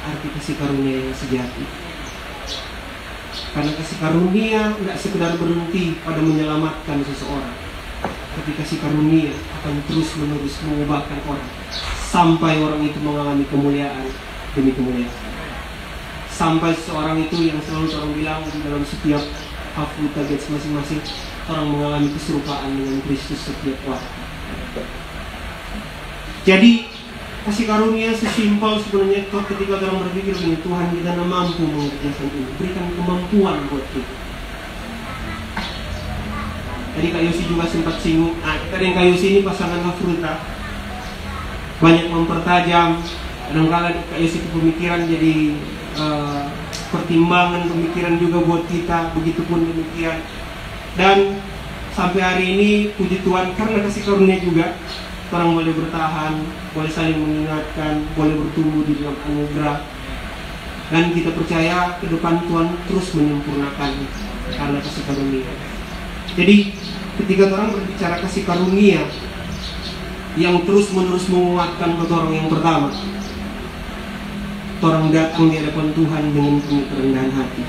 arti kasih karunia yang sejati. Karena kasih karunia tidak sekedar berhenti pada menyelamatkan seseorang, tapi kasih karunia akan terus menerus mengubahkan orang sampai orang itu mengalami kemuliaan demi kemuliaan. Sampai seseorang itu yang selalu orang bilang di dalam setiap haful target masing-masing, orang mengalami keserupaan dengan Kristus setiap waktu. Jadi Kasih karunia sesimpel sebenarnya ketika orang berpikir begini, Tuhan kita tidak mampu mengerjakan ini, berikan kemampuan buat kita. Tadi Kak Yosi juga sempat singgung, kita dengan Kak Yosi ini pasangan Hafruta, banyak mempertajam. Kadang-kadang Kak Yosi itu pemikiran jadi pertimbangan pemikiran juga buat kita, begitupun demikian. Dan sampai hari ini puji Tuhan karena kasih karunia juga, orang boleh bertahan, boleh saling mengingatkan, boleh bertumbuh di dalam anugerah. Dan kita percaya ke depan Tuhan terus menyempurnakan karena kasih karunia. Jadi ketika orang berbicara kasih karunia yang terus menerus menguatkan orang yang pertama, orang datang di hadapan Tuhan dengan penuh kerendahan hati.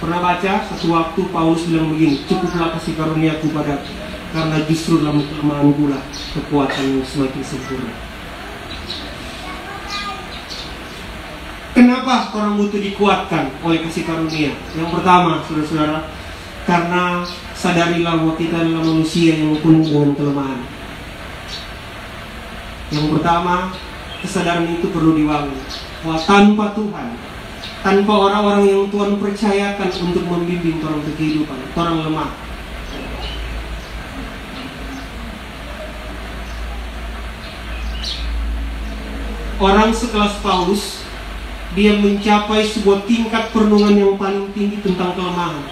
Pernah baca satu waktu Paulus bilang begini, cukuplah kasih karuniaku padaku, karena justru dalam kelemahan pula kekuatanmu semakin sempurna. Kenapa orang butuh dikuatkan oleh kasih karunia? Yang pertama, saudara-saudara, karena sadarilah bahwa kita adalah manusia yang penuh dengan kelemahan. Yang pertama, kesadaran itu perlu dibangun bahwa tanpa Tuhan, tanpa orang-orang yang Tuhan percayakan untuk membimbing orang ke kehidupan, orang lemah. Orang sekelas Paulus, dia mencapai sebuah tingkat perenungan yang paling tinggi tentang kelemahan.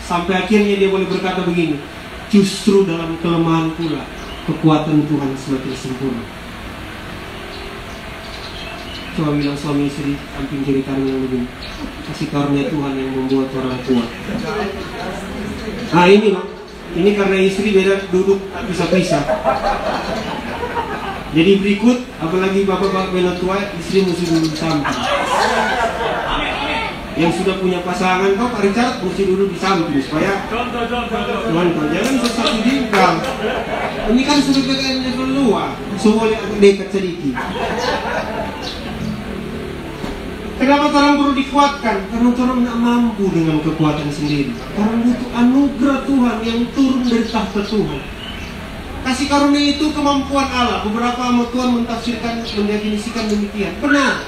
Sampai akhirnya dia boleh berkata begini, justru dalam kelemahan pula kekuatan Tuhan semakin sempurna. Coba bilang suami istri samping kiri kanan yang begini, kasih karunia Tuhan yang membuat orang kuat. Nah ini karena istri beda duduk bisa pisah. Jadi berikut, apalagi bapak-bapak bela tua, istri mesti duduk di samping. Yang sudah punya pasangan, kau Pak Richard mesti duduk di samping supaya teman-teman jangan sesuatu jengkal. Ini kan sudah PKN level luar, so boleh agak dekat sedikit. Kenapa orang perlu dikuatkan? Karena orang tidak mampu dengan kekuatan sendiri. Orang butuh anugerah Tuhan yang turun dari tahta Tuhan. Kasih karunia itu kemampuan Allah. Beberapa Tuhan mentafsirkan, mendefinisikan demikian. Benar.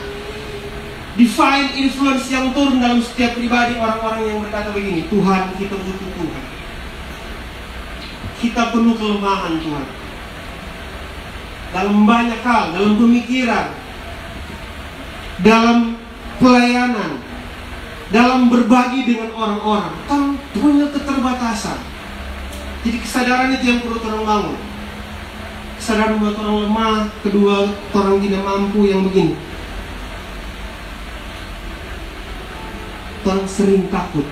Divine influence yang turun dalam setiap pribadi orang-orang yang berkata begini, Tuhan, kita butuh Tuhan. Kita penuh kelemahan Tuhan. Dalam banyak hal, dalam pemikiran, dalam pelayanan, dalam berbagi dengan orang-orang, kan punya keterbatasan. Jadi kesadaran itu yang perlu orang bangun. Kesadaran buat orang lemah, kedua orang tidak mampu yang begini. Orang sering takut.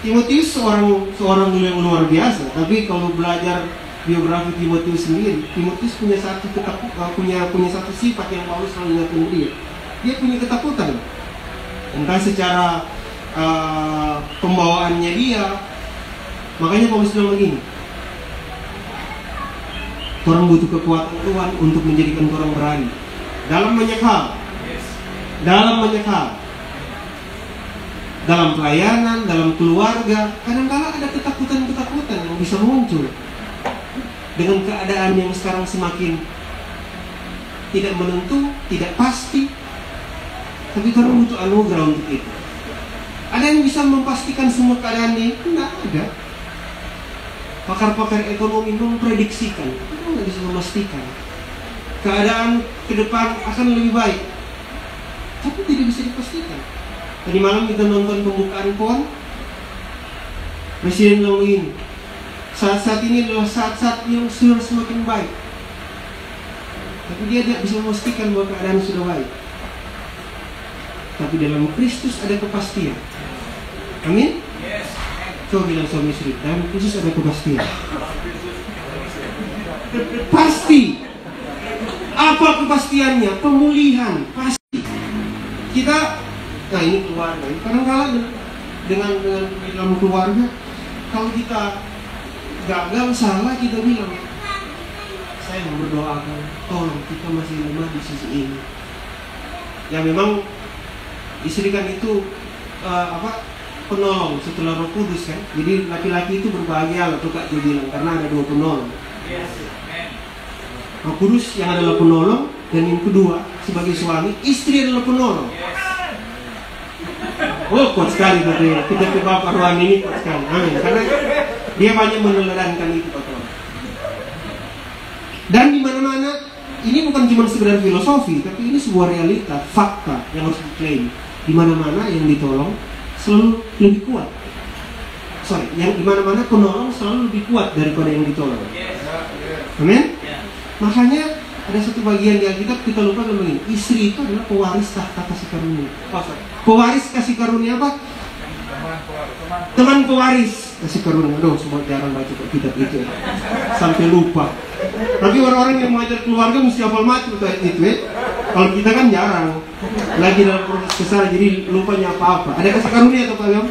Timotius seorang yang luar biasa, tapi kalau belajar biografi Timotius sendiri, Timotius punya satu sifat yang Paulus selalu ingatkan dia. Dia punya ketakutan. Entah secara pembawaannya dia. Makanya Paulus bilang begini, orang butuh kekuatan Tuhan untuk menjadikan orang berani dalam banyak hal. Dalam pelayanan, dalam keluarga, kadang-kadang ada ketakutan-ketakutan yang bisa muncul dengan keadaan yang sekarang semakin tidak menentu, tidak pasti. Tapi orang butuh anugerah untuk itu. Ada yang bisa memastikan semua keadaan ini? Tidak ada. Pakar-pakar ekonomi memprediksikan, kita nggak bisa memastikan keadaan ke depan akan lebih baik, tapi tidak bisa dipastikan. Tadi malam kita nonton pembukaan PON, Presiden bilang begini, saat-saat ini adalah saat-saat yang sudah semakin baik, tapi dia tidak bisa memastikan bahwa keadaan sudah baik. Tapi dalam Kristus ada kepastian. Amin. Coba bilang suami istri, dalam Kristus ada kepastian. Pasti. Apa kepastiannya? Pemulihan. Pasti. Kita, nah ini keluarga. Kadang-kadang dengan dalam keluarga, kalau kita gagal salah, kita bilang, saya mau berdoakan, tolong kita masih lemah di sisi ini. Ya memang istri kan itu penolong setelah Roh Kudus kan. Jadi laki-laki itu berbahagia lah tuh Kak dia bilang, karena ada dua penolong. Roh Kudus yang adalah penolong, dan yang kedua sebagai suami, istri adalah penolong. Oh, kuat sekali katanya. Kita ke Bapak Ruan ini kuat sekali. Amin. Karena dia banyak meneladankan itu, Pak. Dan di mana-mana ini bukan cuma sekedar filosofi, tapi ini sebuah realita, fakta yang harus diklaim. Di mana-mana yang ditolong selalu lebih kuat. Yang di mana-mana penolong selalu lebih kuat daripada yang ditolong. Amin. Makanya ada satu bagian di Alkitab kita lupa begini, istri itu adalah pewaris tahta kasih karunia. Pewaris kasih karunia apa? Teman pewaris kasih karunia. Aduh, semua jarang baca kitab itu ya. Sampai lupa. Tapi orang-orang yang mengajar keluarga mesti hafal mati itu ya. Kalau kita kan jarang. Lagi dalam proses besar jadi lupanya apa-apa. Ada kasih karunia atau Pak Gam?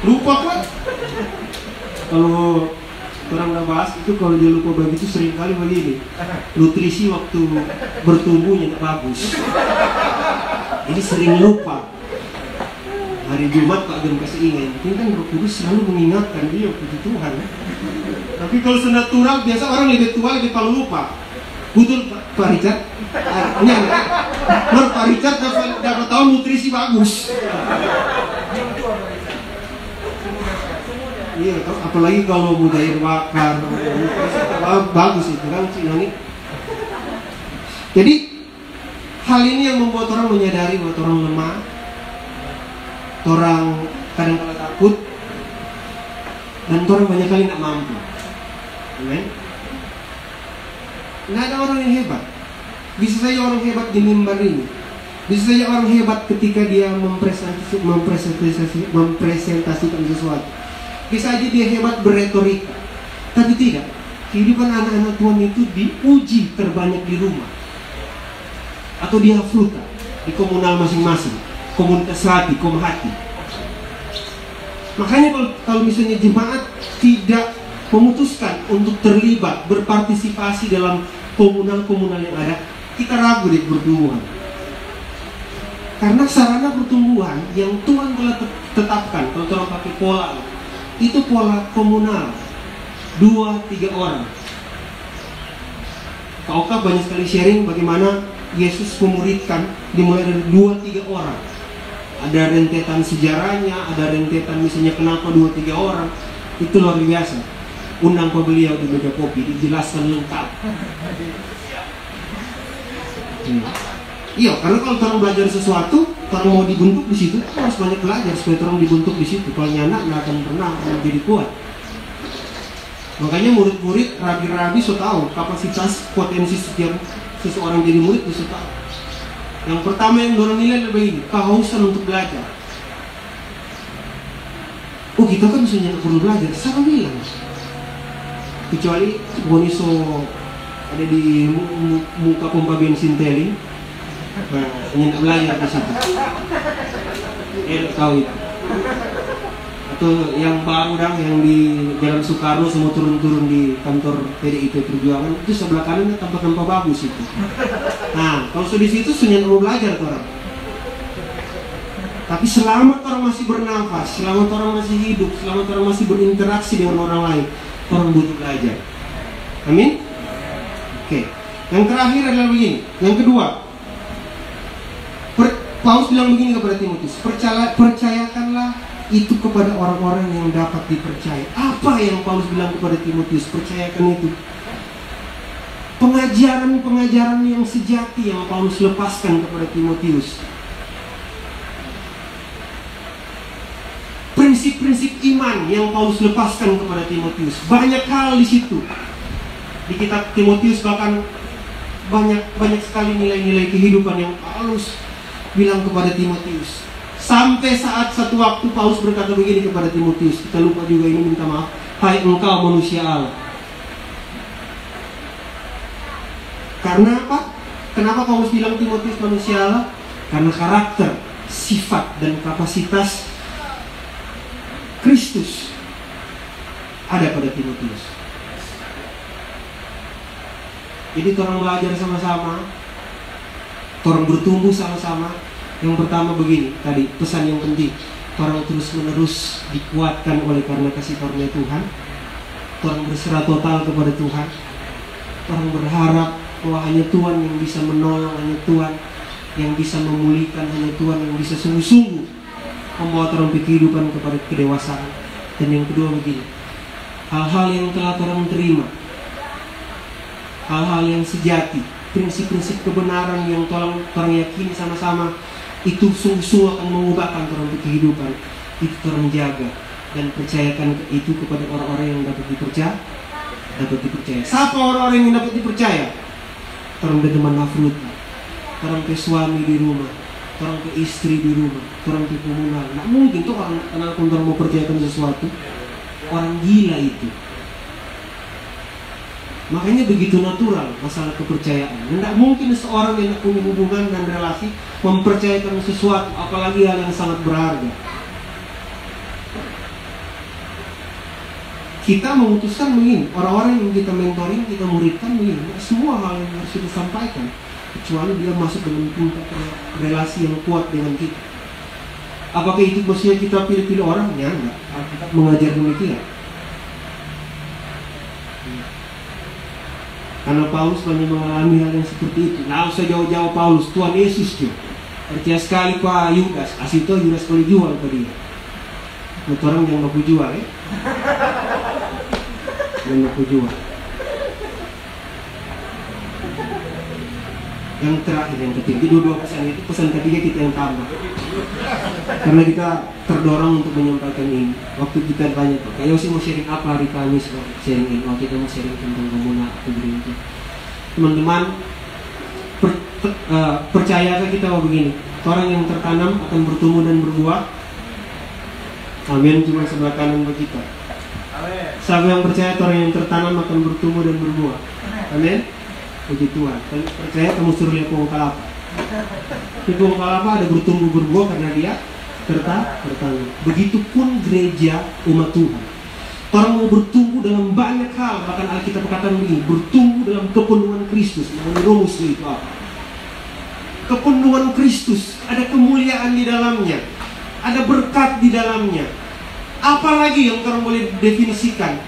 Lupa kan? Kalau orang udah bahas itu, kalau dia lupa begitu sering kali begini. Nutrisi waktu bertumbuhnya tidak bagus. Jadi sering lupa. Hari Jumat Pak Gem kasih ingat. Ini kan Roh Kudus selalu mengingatkan dia, puji Tuhan. Tapi kalau senatural biasa orang lebih tua lebih paling lupa. Betul Pak Richard? Pak Richard dapat tahu nutrisi bagus. Iya, apalagi kalau budaya bakar, bagus itu kan si Noni. Jadi hal ini yang membuat orang menyadari bahwa orang lemah, orang kadang-kadang takut, dan orang banyak kali tidak mampu. Amen. Nggak ada orang yang hebat. Bisa saja orang hebat di mimbar ini. Bisa saja orang hebat ketika dia mempresentasikan sesuatu. Bisa aja dia hebat berretorika. Tapi tidak. Kehidupan anak-anak Tuhan itu diuji terbanyak di rumah. Atau di hafluta, di komunal masing-masing. Komunitas hati, hati. Makanya kalau misalnya jemaat tidak memutuskan untuk terlibat, berpartisipasi dalam komunal-komunal yang ada, kita ragu di pertumbuhan. Karena sarana pertumbuhan yang Tuhan telah tetapkan, kalau orang pakai pola, itu pola komunal 2-3 orang. Pak Oka banyak sekali sharing bagaimana Yesus memuridkan dimulai dari 2-3 orang. Ada rentetan sejarahnya, ada rentetan misalnya kenapa 2-3 orang. Itu luar biasa. Undang ke beliau di meja kopi, dijelaskan lengkap. Iya, karena kalau orang belajar sesuatu, orang mau dibentuk di situ, harus banyak belajar supaya orang dibentuk di situ. Kalau anak nggak akan pernah jadi kuat. Makanya murid-murid, rabi-rabi so tahu kapasitas potensi setiap seseorang jadi murid bisa tahu. Yang pertama yang dorong nilai adalah begini, kehausan untuk belajar. Oh, kita kan misalnya perlu belajar, siapa bilang? Kecuali Boniso ada di muka pompa bensin Teli, nah, ingin belajar di situ. Tahu itu. Atau yang baru yang di Jalan Soekarno semua turun-turun di kantor PDIP Perjuangan itu sebelah kanannya tempat-tempat bagus itu. Nah, kalau di situ sudah mau belajar orang. Tapi selama orang masih bernafas, selama orang masih hidup, selama orang masih berinteraksi dengan orang lain, orang butuh belajar. Amin. Oke. Yang terakhir adalah begini. Yang kedua, Paulus bilang begini kepada Timotius, percayakanlah itu kepada orang-orang yang dapat dipercaya. Apa yang Paulus bilang kepada Timotius? Percayakan itu. Pengajaran-pengajaran yang sejati yang Paulus lepaskan kepada Timotius. Prinsip-prinsip iman yang Paulus lepaskan kepada Timotius. Banyak hal di situ. Di kitab Timotius bahkan banyak sekali nilai-nilai kehidupan yang Paulus bilang kepada Timotius. Sampai saat satu waktu Paulus berkata begini kepada Timotius. Kita lupa juga ini, minta maaf. Hai engkau manusia Allah. Karena apa? Kenapa Paulus bilang Timotius manusia Allah? Karena karakter, sifat, dan kapasitas Kristus ada pada Timotius. Jadi orang belajar sama-sama, orang bertumbuh sama-sama. Yang pertama begini, tadi pesan yang penting, orang terus-menerus dikuatkan oleh karena kasih karunia Tuhan. Orang berserah total kepada Tuhan. Orang berharap bahwa hanya Tuhan yang bisa menolong, hanya Tuhan yang bisa memulihkan, hanya Tuhan yang bisa sungguh-sungguh membawa orang kehidupan kepada kedewasaan. Dan yang kedua begini, hal-hal yang telah orang terima, hal-hal yang sejati, prinsip-prinsip kebenaran yang orang yakini sama-sama, itu sungguh-sungguh akan mengubahkan orang kehidupan. Itu orang jaga dan percayakan itu kepada orang-orang yang dapat dipercaya. Siapa orang-orang yang dapat dipercaya? Orang ke teman Afruta, orang ke suami di rumah, orang ke istri di rumah, orang ke komunal. Nggak mungkin tuh orang kenal orang mau percayakan sesuatu. Orang gila itu. Makanya begitu natural masalah kepercayaan. Tidak mungkin seorang yang punya hubungan dan relasi mempercayakan sesuatu, apalagi hal yang sangat berharga. Kita memutuskan begini, orang-orang yang kita mentoring, kita muridkan begini, semua hal yang harus kita sampaikan, kecuali dia masuk dengan tingkat relasi yang kuat dengan kita. Apakah itu maksudnya kita pilih-pilih orang? Ya enggak, kita mengajar demikian. Karena Paulus banyak mengalami hal yang seperti itu. Nah, usah jauh-jauh Paulus, Tuhan Yesus juga percaya sekali Pak Yudas, asih itu Yudas boleh jual ke dia. Itu orang yang mau jual ya. Yang mau jual. Yang terakhir, yang ketiga, dua pesan itu, pesan ketiga kita yang tambah. Karena kita terdorong untuk menyampaikan ini. Waktu kita tanya, Pak Yosi mau sharing apa hari Kamis? Sharing ini, waktu kita mau sharing tentang komunal atau begitu. Teman-teman, percayakah kita begini? Orang yang tertanam akan bertumbuh dan berbuah. Amin, cuma sebelah kanan bagi kita. Siapa yang percaya orang yang tertanam akan bertumbuh dan berbuah? Amin. Puji Tuhan. Percaya kamu suruh lihat pohon kelapa. Di pohon kelapa ada bertumbuh berbuah karena dia tertanam. Begitupun gereja umat Tuhan. Orang mau bertumbuh dalam banyak hal, bahkan Alkitab berkata begini, bertumbuh dalam kepenuhan Kristus. Nah, rumusnya itu apa? Kepenuhan Kristus, ada kemuliaan di dalamnya, ada berkat di dalamnya. Apalagi yang orang boleh definisikan?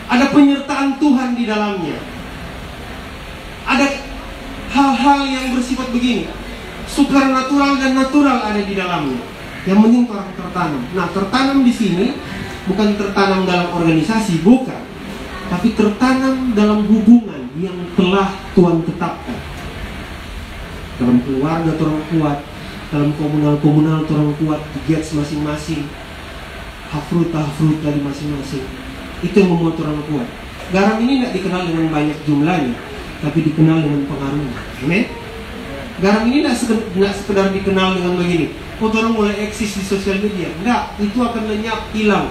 Ada penyertaan Tuhan di dalamnya. Ada hal-hal yang bersifat begini, supernatural dan natural ada di dalamnya. Yang penting orang tertanam. Nah, tertanam di sini bukan tertanam dalam organisasi, bukan, tapi tertanam dalam hubungan yang telah Tuhan tetapkan. Dalam keluarga orang kuat, dalam komunal orang kuat, di gates masing-masing, hafruta di masing-masing. Itu yang membuat orang kuat. Garam ini tidak dikenal dengan banyak jumlahnya, tapi dikenal dengan pengaruhnya. Amin. Garam ini tidak sekedar dikenal dengan begini, orang mulai eksis di sosial media. Tidak, itu akan lenyap, hilang.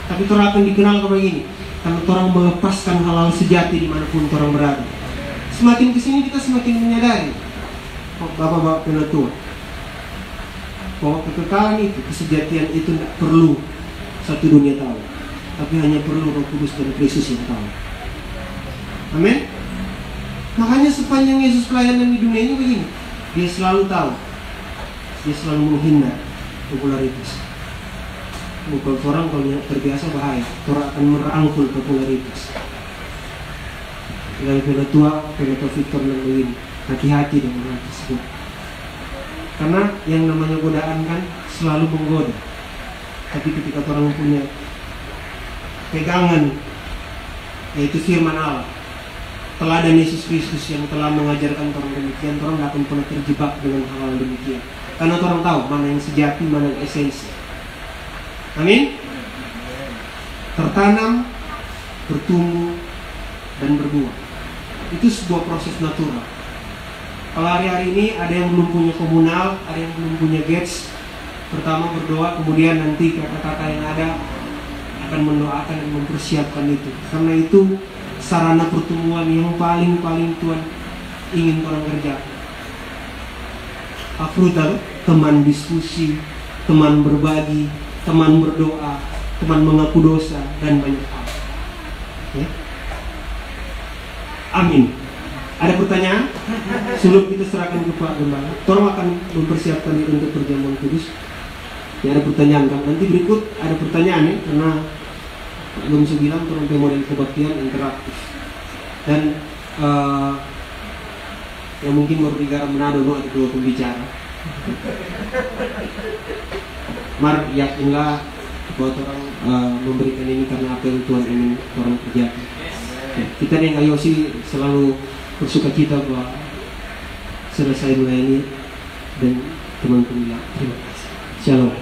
Tapi orang akan dikenal kayak begini, karena orang melepaskan hal-hal sejati dimanapun orang berada. Semakin kesini kita semakin menyadari, bapak-bapak penatua, bahwa kekekalan itu, kesejatian itu tidak perlu satu dunia tahu, tapi hanya perlu Roh Kudus dan Kristus yang tahu. Amin. Makanya sepanjang Yesus pelayanan di dunia ini begini, dia selalu tahu, dia selalu menghindar popularitas. Bukan orang kalau terbiasa bahaya, orang akan merangkul popularitas. Dari penatua Victor dan begini, hati-hati dengan hal tersebut. Karena yang namanya godaan kan selalu menggoda. Tapi ketika orang punya pegangan, yaitu firman Allah, teladan Yesus Kristus yang telah mengajarkan orang demikian, orang tidak akan pernah terjebak dengan hal-hal demikian. Karena orang tahu mana yang sejati, mana yang esensi. Amin. Tertanam, bertumbuh, dan berbuah. Itu sebuah proses natural. Kalau hari-hari ini ada yang belum punya komunal, ada yang belum punya gates, pertama berdoa, kemudian nanti kakak-kakak yang ada akan mendoakan dan mempersiapkan itu. Karena itu sarana pertumbuhan yang paling Tuhan ingin orang kerjakan. Afruta, teman diskusi, teman berbagi, teman berdoa, teman mengaku dosa, dan banyak hal. Ya. Amin. Ada pertanyaan? Sebelum kita serahkan ke Pak Gembala, tolong akan mempersiapkan diri untuk perjamuan kudus. Ya, ada pertanyaan kan? Nanti berikut ada pertanyaan ya, karena belum bisa bilang turun model kebaktian interaktif. Dan yang mungkin baru negara Manado ada 2 pembicara. Mar yakinlah bahwa orang memberikan ini karena apa yang Tuhan ingin orang kerjakan. Kita dengan Yosi selalu bersuka cita bahwa selesai melayani dan teman-teman bilang terima kasih. Shalom.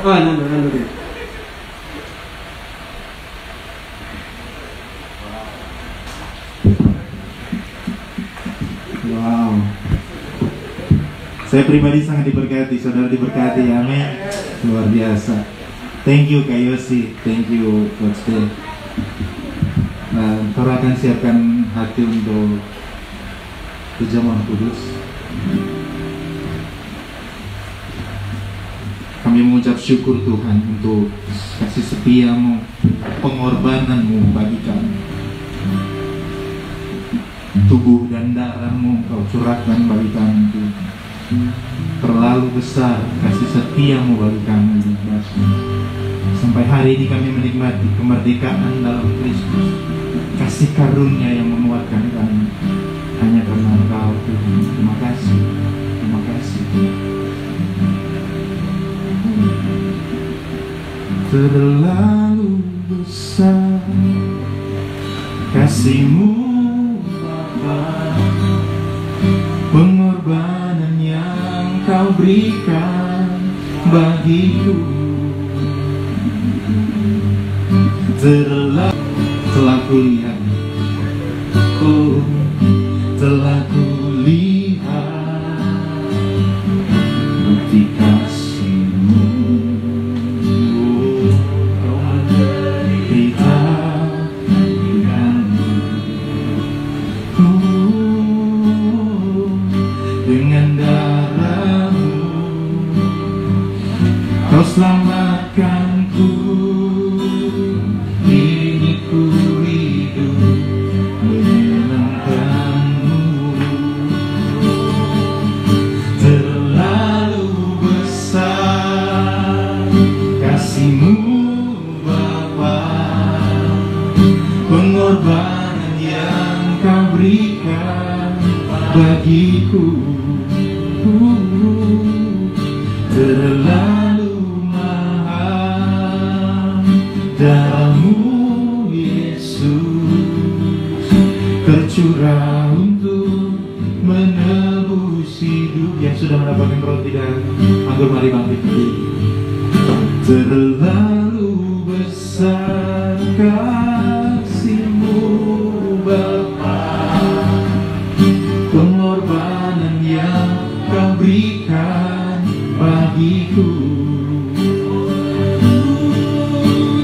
Nanda. Wow. Saya pribadi sangat diberkati, saudara diberkati, amin. Luar biasa. Thank you Kak Yosi, thank you Coach Dave. Kau akan siapkan hati untuk Pujaman Kudus. Kami mengucap syukur Tuhan untuk kasih setiamu, pengorbananmu bagi kami. Tubuh dan darahmu kau curahkan bagi kami Tuhan. Terlalu besar kasih setiamu bagi kami Tuhan. Sampai hari ini kami menikmati kemerdekaan dalam Kristus. Kasih karunia yang menguatkan kami hanya karena Engkau Tuhan. Terima kasih. Terima kasih. Terlalu besar kasih-Mu Bapa, pengorbanan yang Kau berikan bagiku. Telah kulihat, oh telah kulihat bukti kasih-Mu. Kau menderita dengan darah-Mu, Kau selamatkanku. Kini ku hidup menyenangkan-Mu. Terlalu besar kasih-Mu Bapa, pengorbanan yang Kau berikan bagiku. Terlalu mahal darah-Mu Yesus, tercurah untuk menebus hidup. Yang sudah mendapatkan roti dan anggur, mari bangkit berdiri. Terlalu besar kasih-Mu Bapa, pengorbanan yang Kau berikan bagiku.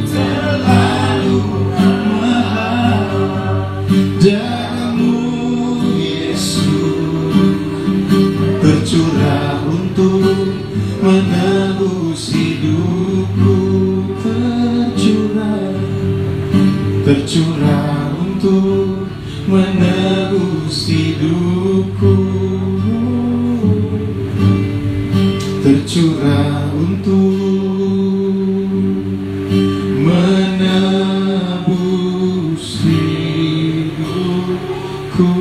Terlalu mahal darah-Mu Yesus, tercurah untuk menebus hidupku. Tercurah untuk menebus hidupku. Tercurah untuk menebus hidupku.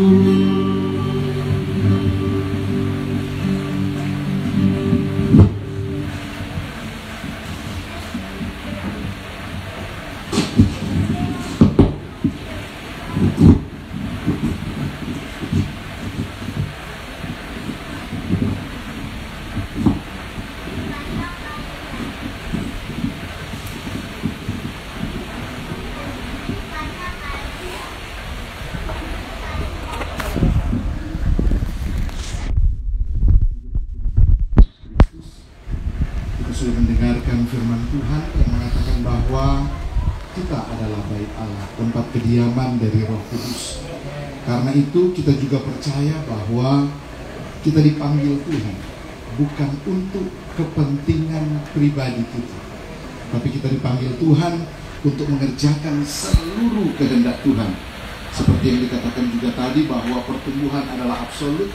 Sudah mendengarkan firman Tuhan yang mengatakan bahwa kita adalah bait Allah, tempat kediaman dari Roh Kudus. Karena itu kita juga percaya bahwa kita dipanggil Tuhan bukan untuk kepentingan pribadi kita, tapi kita dipanggil Tuhan untuk mengerjakan seluruh kehendak Tuhan. Seperti yang dikatakan juga tadi bahwa pertumbuhan adalah absolut,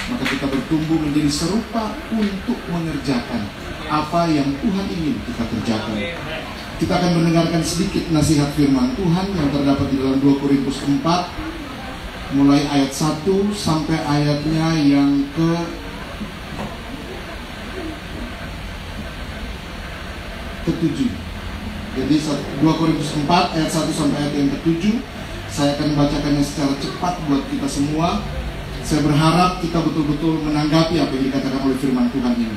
maka kita bertumbuh menjadi serupa untuk mengerjakan apa yang Tuhan ingin kita kerjakan. Kita akan mendengarkan sedikit nasihat firman Tuhan yang terdapat di dalam 2 Korintus 4, mulai ayat 1 sampai ayatnya yang ke-7. Jadi 2 Korintus 4 ayat 1 sampai ayat yang ke-7. Saya akan membacakannya secara cepat buat kita semua. Saya berharap kita betul-betul menanggapi apa yang dikatakan oleh firman Tuhan ini.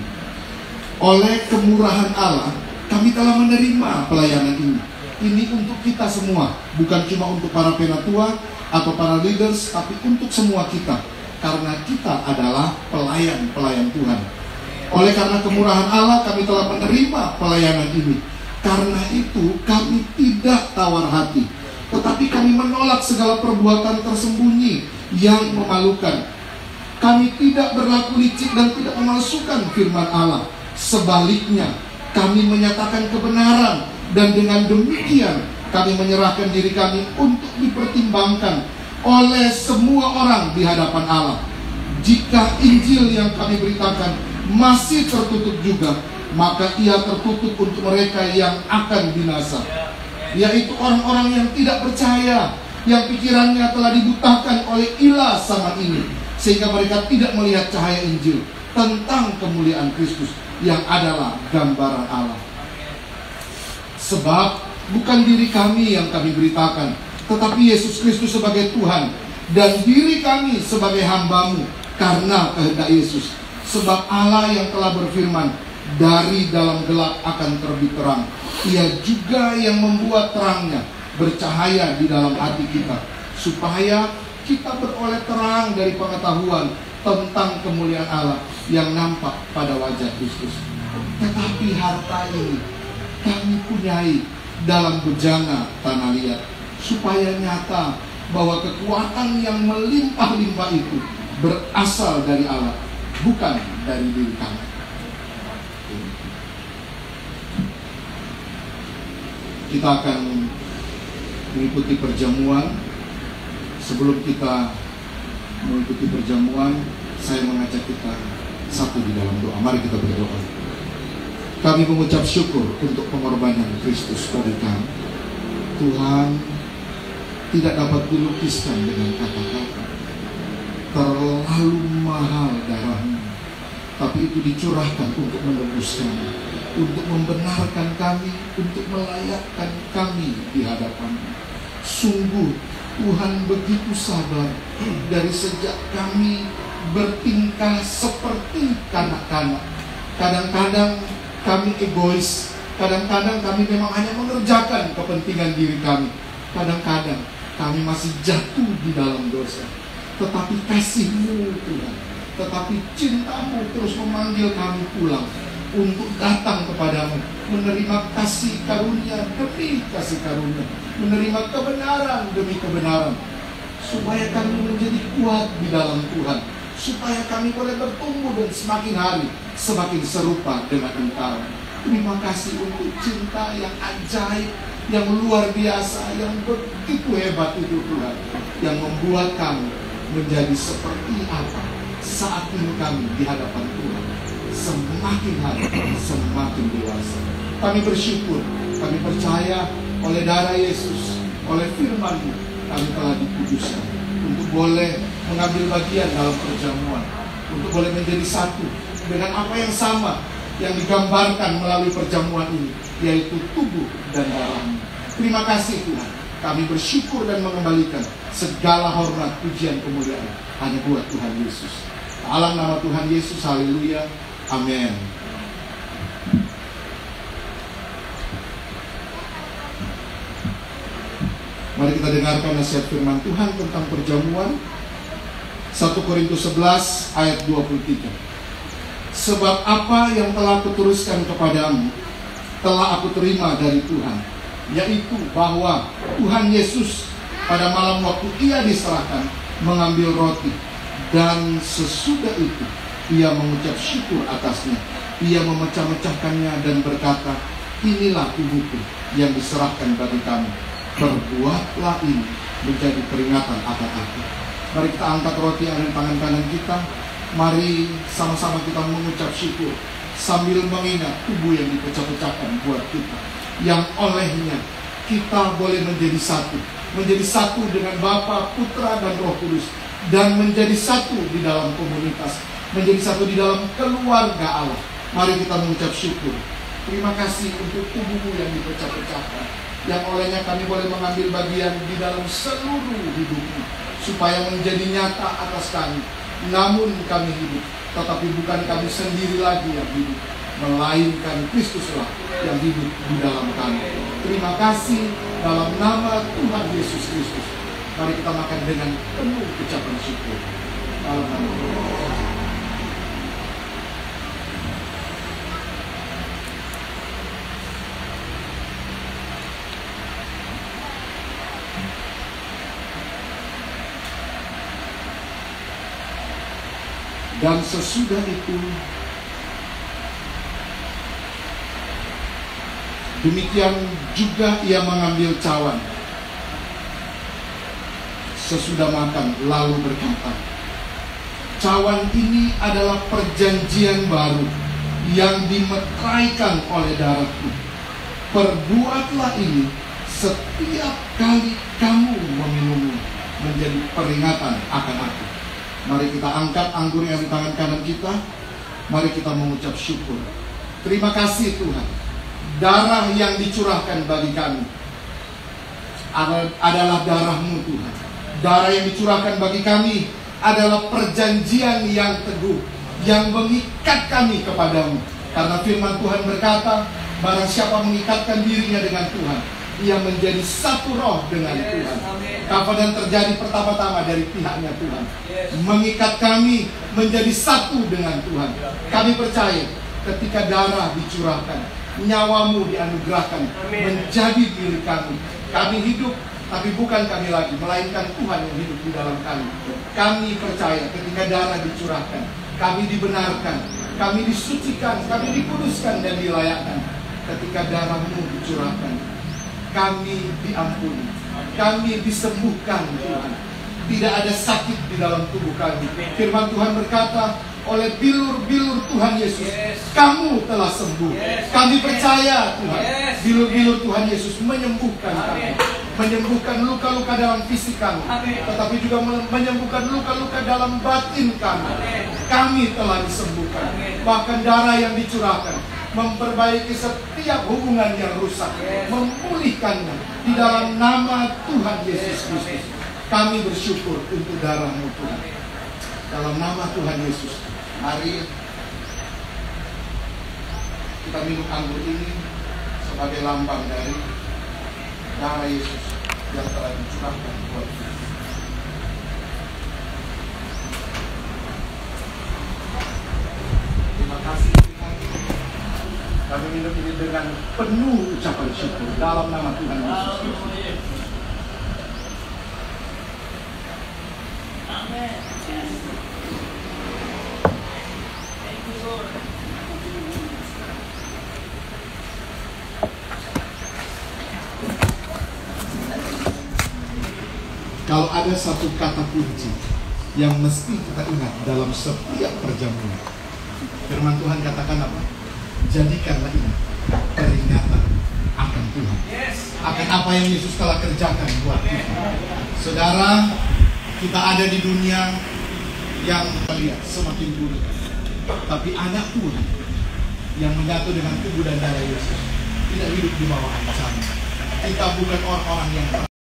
Oleh kemurahan Allah, kami telah menerima pelayanan ini. Ini untuk kita semua, bukan cuma untuk para penatua atau para leaders, tapi untuk semua kita. Karena kita adalah pelayan-pelayan Tuhan. Oleh karena kemurahan Allah, kami telah menerima pelayanan ini. Karena itu, kami tidak tawar hati, tetapi kami menolak segala perbuatan tersembunyi yang memalukan. Kami tidak berlaku licik dan tidak memalsukan firman Allah. Sebaliknya, kami menyatakan kebenaran, dan dengan demikian kami menyerahkan diri kami untuk dipertimbangkan oleh semua orang di hadapan Allah. Jika Injil yang kami beritakan masih tertutup juga, maka ia tertutup untuk mereka yang akan binasa, yaitu orang-orang yang tidak percaya, yang pikirannya telah dibutakan oleh ilah zaman ini, sehingga mereka tidak melihat cahaya Injil tentang kemuliaan Kristus yang adalah gambaran Allah. Sebab bukan diri kami yang kami beritakan, tetapi Yesus Kristus sebagai Tuhan, dan diri kami sebagai hamba-Mu karena kehendak Yesus. Sebab Allah yang telah berfirman, dari dalam gelap akan terbit terang. Ia juga yang membuat terangnya bercahaya di dalam hati kita, supaya kita beroleh terang dari pengetahuan tentang kemuliaan Allah yang nampak pada wajah Kristus. Tetapi harta ini kami punyai dalam bejana tanah liat, supaya nyata bahwa kekuatan yang melimpah-limpah itu berasal dari Allah, bukan dari diri kami. Kita akan mengikuti perjamuan. Sebelum kita mengikuti perjamuan, saya mengajak kita satu di dalam doa. Mari kita berdoa. Kami mengucap syukur untuk pengorbanan Kristus bagi kami. Tuhan, tidak dapat dilukiskan dengan kata-kata. Terlalu mahal darahnya, tapi itu dicurahkan untuk menebus kami, untuk membenarkan kami, untuk melayakkan kami di hadapan-Mu. Sungguh Tuhan begitu sabar dari sejak kami bertingkah seperti kanak-kanak. Kadang-kadang kami egois, kadang-kadang kami memang hanya mengerjakan kepentingan diri kami. Kadang-kadang kami masih jatuh di dalam dosa. Tetapi kasih-Mu Tuhan, tetapi cinta-Mu terus memanggil kami pulang untuk datang kepadamu, menerima kasih karunia demi kasih karunia, menerima kebenaran demi kebenaran, supaya kami menjadi kuat di dalam Tuhan, supaya kami boleh bertumbuh dan semakin hari semakin serupa dengan Engkau. Terima kasih untuk cinta yang ajaib, yang luar biasa, yang begitu hebat itu Tuhan, yang membuat kami menjadi seperti apa saat ini kami di hadapan Tuhan. Semakin hari semakin dewasa. Kami bersyukur, kami percaya oleh darah Yesus, oleh firman-Mu, kami telah dikuduskan untuk boleh mengambil bagian dalam perjamuan, untuk boleh menjadi satu dengan apa yang sama yang digambarkan melalui perjamuan ini, yaitu tubuh dan darah-Mu. Terima kasih Tuhan. Kami bersyukur dan mengembalikan segala hormat, pujian, kemuliaan hanya buat Tuhan Yesus. Dalam nama Tuhan Yesus, haleluya. Amin. Mari kita dengarkan nasihat firman Tuhan tentang perjamuan. 1 Korintus 11 ayat 23. Sebab apa yang telah kuteruskan kepadamu telah aku terima dari Tuhan, yaitu bahwa Tuhan Yesus pada malam waktu Ia diserahkan mengambil roti, dan sesudah itu Ia mengucap syukur atasnya. Ia memecah-mecahkannya dan berkata, inilah tubuhku yang diserahkan bagi kamu. Perbuatlah ini menjadi peringatan akan aku. Mari kita angkat roti yang ada di tangan kanan kita. Mari sama-sama kita mengucap syukur sambil mengingat tubuh yang dipecah-pecahkan buat kita. yang olehnya kita boleh menjadi satu dengan Bapa, Putra, dan Roh Kudus, dan menjadi satu di dalam komunitas, menjadi satu di dalam keluarga Allah. Mari kita mengucap syukur. Terima kasih untuk tubuhmu yang dipecah-pecahkan, yang olehnya kami boleh mengambil bagian di dalam seluruh hidupmu, supaya menjadi nyata atas kami. Namun kami hidup, tetapi bukan kami sendiri lagi yang hidup, melainkan Kristuslah yang hidup di dalam kami. Terima kasih dalam nama Tuhan Yesus Kristus. Mari kita makan dengan penuh ucapan syukur. Dalam nama Tuhan. Dan sesudah itu, demikian juga ia mengambil cawan sesudah makan, lalu berkata, cawan ini adalah perjanjian baru yang dimeteraikan oleh darahku. Perbuatlah ini setiap kali kamu meminumnya, menjadi peringatan akan aku. Mari kita angkat anggur yang di tangan kanan kita. Mari kita mengucap syukur. Terima kasih Tuhan. Darah yang dicurahkan bagi kami adalah darah-Mu Tuhan. Darah yang dicurahkan bagi kami adalah perjanjian yang teguh, yang mengikat kami kepadamu. Karena firman Tuhan berkata, barang siapa mengikatkan dirinya dengan Tuhan, ia menjadi satu roh dengan Tuhan. Kapan terjadi pertama-tama dari pihaknya Tuhan, mengikat kami menjadi satu dengan Tuhan. Kami percaya ketika darah dicurahkan, nyawamu dianugerahkan menjadi milik kami. Kami hidup, tapi bukan kami lagi, melainkan Tuhan yang hidup di dalam kami. Kami percaya ketika darah dicurahkan, kami dibenarkan, kami disucikan, kami dikuduskan dan dilayakkan. Ketika darah-Mu dicurahkan, kami diampuni, kami disembuhkan Tuhan. Tidak ada sakit di dalam tubuh kami. Firman Tuhan berkata, oleh bilur-bilur Tuhan Yesus, kamu telah sembuh. Kami percaya Tuhan, bilur-bilur Tuhan Yesus menyembuhkan kami, menyembuhkan luka-luka dalam fisik kami, tetapi juga menyembuhkan luka-luka dalam batin kami. Kami telah disembuhkan. Bahkan darah yang dicurahkan memperbaiki setiap hubungan yang rusak, memulihkannya di dalam nama Tuhan Yesus Kristus. Kami bersyukur untuk darah-Mu Tuhan. Dalam nama Tuhan Yesus, mari kita minum anggur ini sebagai lambang dari darah Yesus yang telah dicurahkan buat kita. Terima kasih Tuhan. Kami minum ini dengan penuh ucapan syukur dalam nama Tuhan Yesus Kristus. Amen. Thank you, Lord. Kalau ada satu kata kunci yang mesti kita ingat dalam setiap perjamuan, firman Tuhan katakan apa? Jadikanlah ini peringatan akan Tuhan, akan apa yang Yesus telah kerjakan buat kita. Saudara, kita ada di dunia yang kita lihat semakin buruk, tapi anak Tuhan yang menyatu dengan tubuh dan darah Yesus tidak hidup di bawah ancaman. Kita bukan orang-orang yang